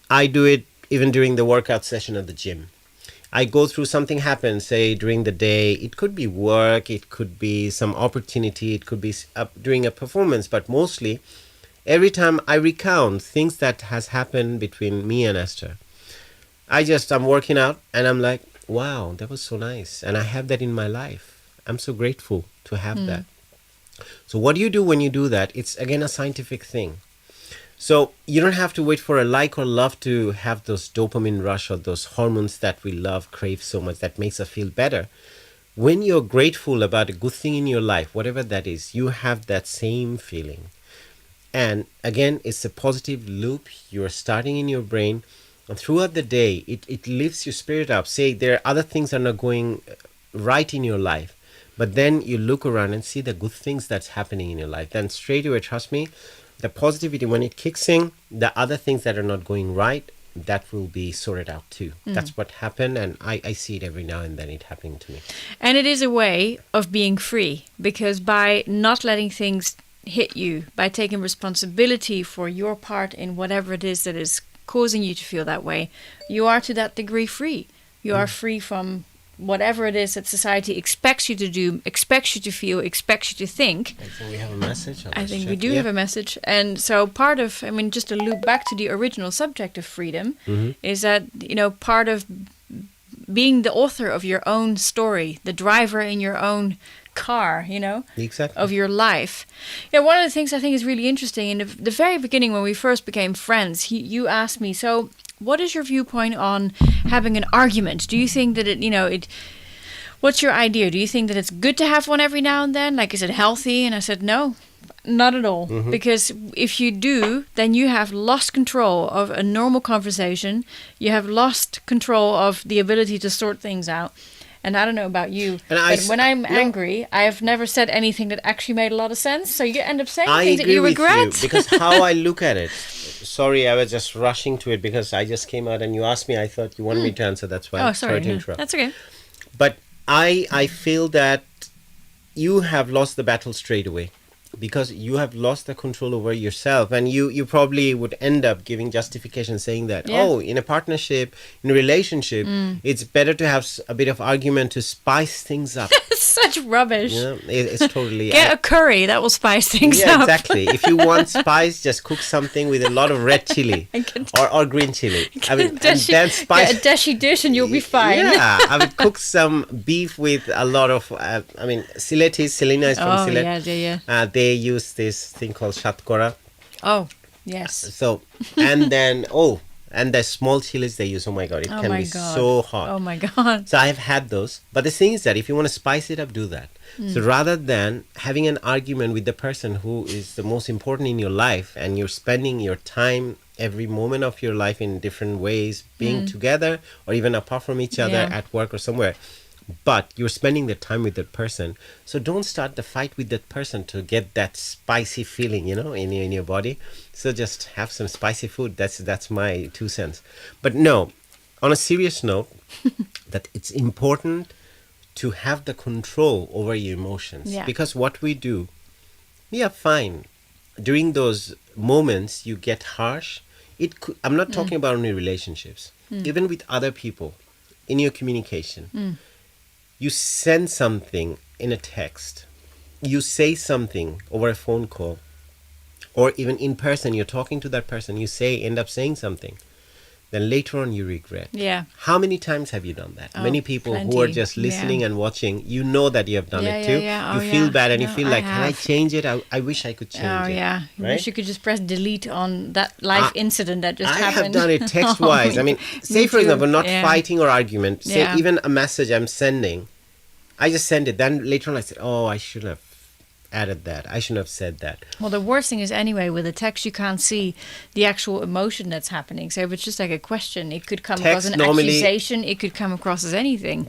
I do it even during the workout session at the gym. I go through something happens, say during the day. It could be work, it could be some opportunity, it could be during a performance, but mostly every time I recount things that has happened between me and Esther, I'm working out and I'm like, wow, that was so nice. And I have that in my life. I'm so grateful to have that. So what do you do when you do that? It's again a scientific thing. So you don't have to wait for a like or love to have those dopamine rush or those hormones that we love, crave so much that makes us feel better. When you're grateful about a good thing in your life, whatever that is, you have that same feeling. And again, it's a positive loop. You're starting in your brain. And throughout the day, it lifts your spirit up. Say there are other things that are not going right in your life. But then you look around and see the good things that's happening in your life. Then straight away, trust me, the positivity, when it kicks in, the other things that are not going right, that will be sorted out too. That's what happened. And I see it every now and then it happening to me. And it is a way of being free, because by not letting things hit you, by taking responsibility for your part in whatever it is that is causing you to feel that way, you are to that degree free. You are free from whatever it is that society expects you to do, expects you to feel, expects you to think. I think we have a message. I think we do have a message. And so part of, just to loop back to the original subject of freedom, is that, part of being the author of your own story, the driver in your own car, exactly. of your life. One of the things I think is really interesting, in the very beginning when we first became friends, you asked me, so what is your viewpoint on having an argument? Do you think that what's your idea? Do you think that it's good to have one every now and then? Like, is it healthy? And I said, no, not at all. Because if you do, then you have lost control of a normal conversation. You have lost control of the ability to sort things out. And I don't know about you, but when I'm angry, I have never said anything that actually made a lot of sense. So you end up saying things that you regret. I agree with you, because how I look at it, sorry, I was just rushing to it because I just came out and you asked me, I thought you wanted me to answer, that's why. Oh, sorry. To interrupt. That's okay. But I feel that you have lost the battle straight away, because you have lost the control over yourself, and you probably would end up giving justification saying that, in a partnership, in a relationship, it's better to have a bit of argument to spice things up. Such rubbish. It's totally... Get a curry, that will spice things up. Yeah, exactly. If you want spice, just cook something with a lot of red chili or green chili. And then spice... Get a dashy dish and you'll be fine. Yeah, I would cook some beef with a lot of... Selena is from Sylhet. Yeah. They use this thing called shatkora. Oh, yes. So, and then, and the small chilies they use, oh my God, it can be so hot. Oh my God. So I've had those. But the thing is that if you want to spice it up, do that. So rather than having an argument with the person who is the most important in your life, and you're spending your time, every moment of your life in different ways, being together or even apart from each other at work or somewhere, but you're spending the time with that person. So don't start the fight with that person to get that spicy feeling, in your body. So just have some spicy food. That's my 2 cents. But no, on a serious note, that it's important to have the control over your emotions. Yeah. Because what we do, fine. During those moments, you get harsh. I'm not talking about only relationships. Even with other people, in your communication. You send something in a text, you say something over a phone call, or even in person, you're talking to that person, you end up saying something. then later on you regret. Yeah. How many times have you done that? Oh, Many people who plenty. are just listening and watching, you know that you have done Yeah, it yeah, too. yeah. You Oh, feel yeah. bad and you No, feel I like, can I have. change it? I wish I could change Oh it. yeah, you Right? wish you could just press delete on that life incident that just I happened. have done it text-wise. I mean, say for too. example, not Yeah. fighting or argument. Say Yeah. even a message I'm sending, I just send it. Then later on I said, oh, I should have added that. I shouldn't have said that. Well, the worst thing is anyway, with a text, you can't see the actual emotion that's happening. So if it's just like a question, it could come across Text an normally- accusation. It could come across as anything.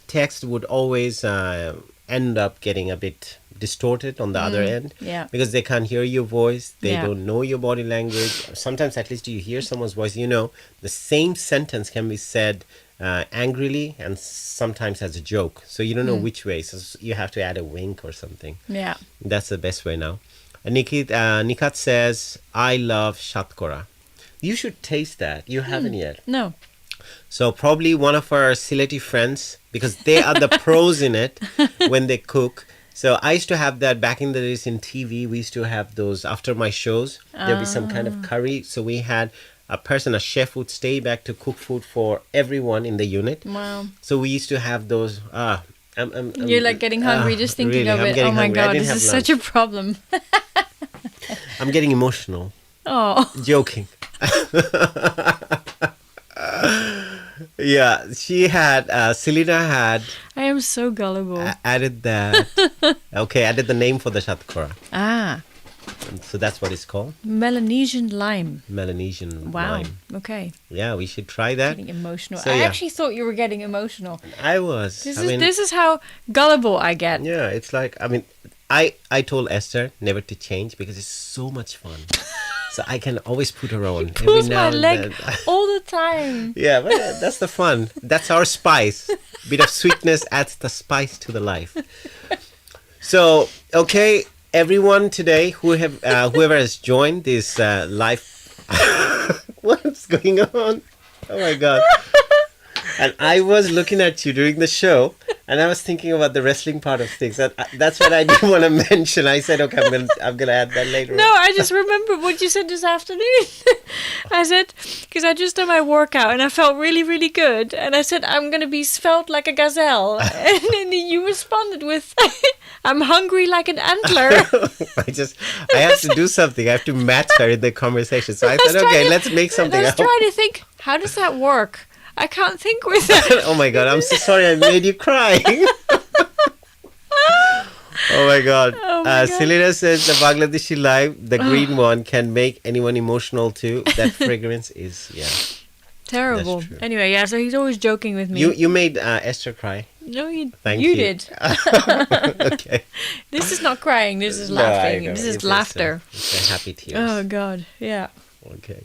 Text would always end up getting a bit distorted on the other end. Yeah. Because they can't hear your voice. They Yeah. don't know your body language. Sometimes at least you hear someone's voice. You know, the same sentence can be said angrily and sometimes as a joke. So you don't know which way. So you have to add a wink or something. Yeah. That's the best way now. Nikat says, I love shatkora. You should taste that. You haven't yet. No. So probably one of our Sylheti friends, because they are the pros in it when they cook. So I used to have that back in the days in TV. We used to have those after my shows. There'd be some kind of curry. So we had a chef would stay back to cook food for everyone in the unit. Wow. So we used to have those. You're like getting hungry just thinking really, of I'm it. getting Oh my hungry. I God, didn't this is have such a problem. I'm getting emotional. Oh. Joking. Yeah, she had, Selena had I am so gullible. added that. Okay, added the name for the shatkora. So that's what it's called. Melanesian lime. Melanesian Wow. lime. Okay. Yeah, we should try that. Getting emotional. So, I yeah. actually thought you were getting emotional. I was. This is how gullible I get. Yeah, it's like, I told Esther never to change because it's so much fun. So I can always put her on. Pulls my leg all the time. Yeah, but that's the fun. That's our spice. Bit of sweetness adds the spice to the life. So, okay, everyone today whoever has joined this live, what's going on? Oh my God! And I was looking at you during the show, and I was thinking about the wrestling part of things. That's what I didn't want to mention. I said, okay, I'm gonna add that later. No, I just remembered what you said this afternoon. I said, because I just done my workout and I felt really, really good. And I said, I'm going to be svelte like a gazelle. And then you responded with, I'm hungry like an antler. I have to do something. I have to match her in the conversation. So I thought, okay, let's make something I was up. trying to think, how does that work? I can't think with that. Oh my God, I'm so sorry I made you cry. Oh my God. Selena says the Bangladeshi lime, the green one, can make anyone emotional too. That fragrance is, terrible. That's true. Anyway, yeah, so he's always joking with me. You made Esther cry. No, you You did. Okay. This is not crying, this is No, I laughing. know. This is It's laughter. It's a happy tears. Oh, God, yeah. Okay.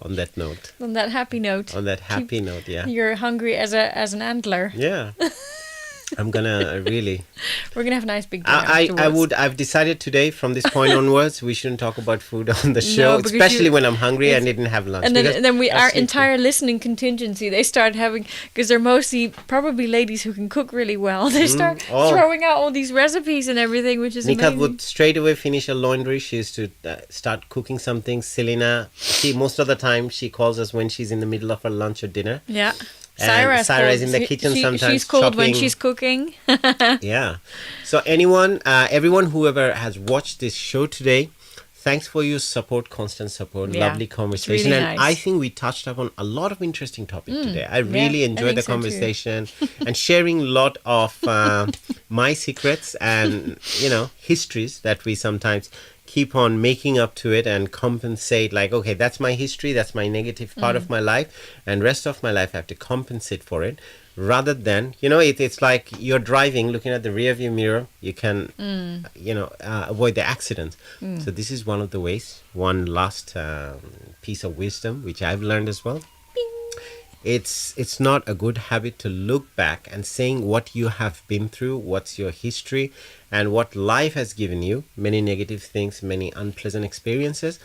On that note. On that happy note. On that happy note, yeah. You're hungry as an antler. Yeah. I'm gonna really. We're gonna have a nice big dinner I've decided today from this point onwards we shouldn't talk about food on the show, because especially when I'm hungry and didn't have lunch. And then I'll our sleep entire listening contingency, they start having, because they're mostly probably ladies who can cook really well. They start throwing out all these recipes and everything, which is Nika amazing. would straight away finish her laundry. She used to start cooking something. Selena, most of the time she calls us when she's in the middle of her lunch or dinner. Yeah. And Sarah is in the kitchen sometimes. She's called when chopping. she's cooking. Yeah. So everyone whoever has watched this show today, thanks for your support, constant support, Yeah, lovely conversation. really And nice. I think we touched upon a lot of interesting topics today. I really enjoyed the think so too. conversation and sharing a lot of my secrets and, histories that we sometimes keep on making up to it and compensate, like, okay, that's my history, that's my negative part of my life, and rest of my life I have to compensate for it, rather than, it's like you're driving, looking at the rear view mirror, you can avoid the accidents. So this is one of the ways. One last piece of wisdom which I've learned as well. It's not a good habit to look back and saying what you have been through, what's your history, and what life has given you, many negative things, many unpleasant experiences.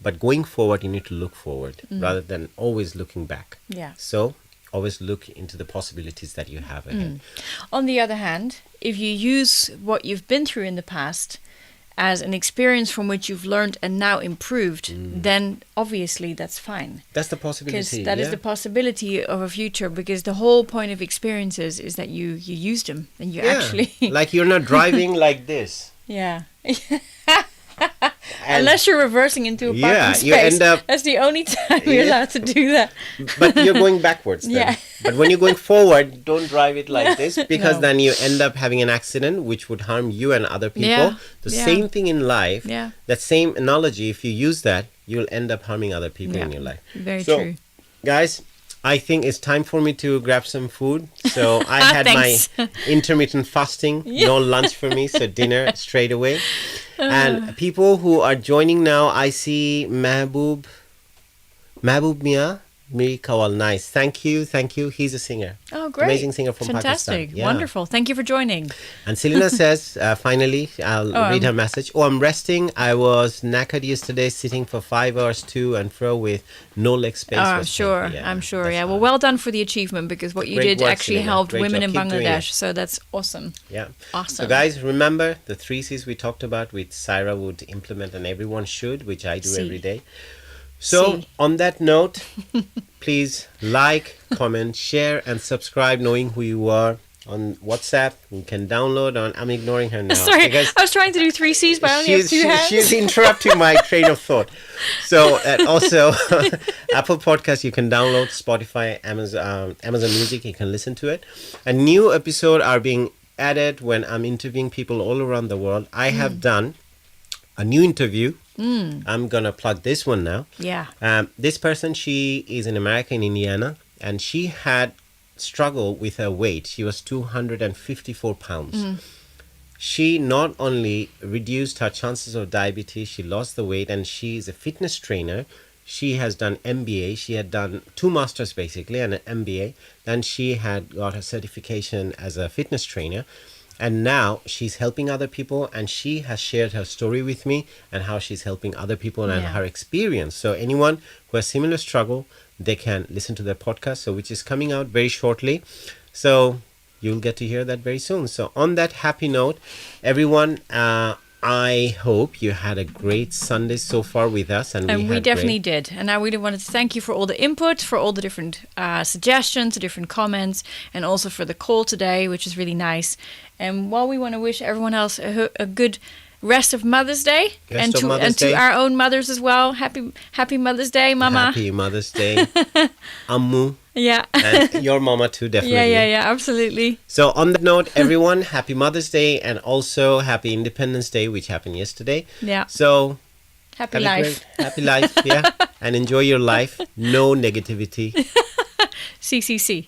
But going forward, you need to look forward rather than always looking back. Yeah. So always look into the possibilities that you have ahead. On the other hand, if you use what you've been through in the past as an experience from which you've learned and now improved, then obviously that's fine. That's the Because possibility. that is the possibility of a future, because the whole point of experiences is that you used them and you actually... Like you're not driving like this. Yeah. And Unless you're reversing into a parking space. you end up... That's the only time you're allowed to do that. But you're going backwards then. Yeah. But when you're going forward, don't drive it like this, because No. then you end up having an accident which would harm you and other people. Yeah. The Yeah. same thing in life. Yeah. That same analogy, if you use that, you'll end up harming other people in Yeah. your life. Very So, true. Guys, I think it's time for me to grab some food. So I had my Thanks. intermittent fasting, no lunch for me, so dinner straight away. And people who are joining now, I see Mahbub Mia, Miri Kawal. Nice. Thank you. He's a singer. Oh, great. Amazing singer from Fantastic. Pakistan. Yeah. Wonderful. Thank you for joining. And Selena says, finally, I'll read her message. Oh, I'm resting. I was knackered yesterday, sitting for 5 hours to and fro with no leg space. Oh, I'm was sure. painful. Yeah, I'm sure. that's Yeah. Well, hard. well done for the achievement, because what you Great did work, actually Selena. helped Great women job. in Keep doing Bangladesh. it. So that's awesome. Yeah. Awesome. So guys, remember the 3 C's we talked about, which Syra would implement and everyone should, which I do C. every day. So C. on that note, please like, comment, share, and subscribe. Knowing Who You Are on WhatsApp. You can download on. I'm ignoring her now. Sorry, because I was trying to do 3 C's, but I only have 2 hands. she's interrupting my train of thought. So also Apple Podcasts, you can download, Spotify, Amazon Music, you can listen to it. A new episode are being added when I'm interviewing people all around the world. I have done a new interview. I'm gonna plug this one now. Yeah. This person, she is in America, in Indiana, and she had struggled with her weight. She was 254 pounds. She not only reduced her chances of diabetes, she lost the weight, and she is a fitness trainer. She has done MBA. She had done 2 masters basically and an MBA. Then she had got her certification as a fitness trainer. And now she's helping other people, and she has shared her story with me and how she's helping other people and Yeah. her experience. So anyone who has similar struggle, they can listen to their podcast, so which is coming out very shortly. So you'll get to hear that very soon. So on that happy note, everyone, I hope you had a great Sunday so far with us, and And we had definitely great... did. And I really wanted to thank you for all the input, for all the different suggestions, the different comments, and also for the call today, which is really nice. And while we want to wish everyone else a good rest of Mother's Day, Rest of Mother's and to Day. our own mothers as well. Happy Mother's Day, Mama. Happy Mother's Day, Ammu, Yeah. and your mama too, definitely. yeah, absolutely. So on that note, everyone, happy Mother's Day, and also happy Independence Day, which happened yesterday. Yeah. So Happy have a life. great- happy life, yeah, and enjoy your life. No negativity. CCC.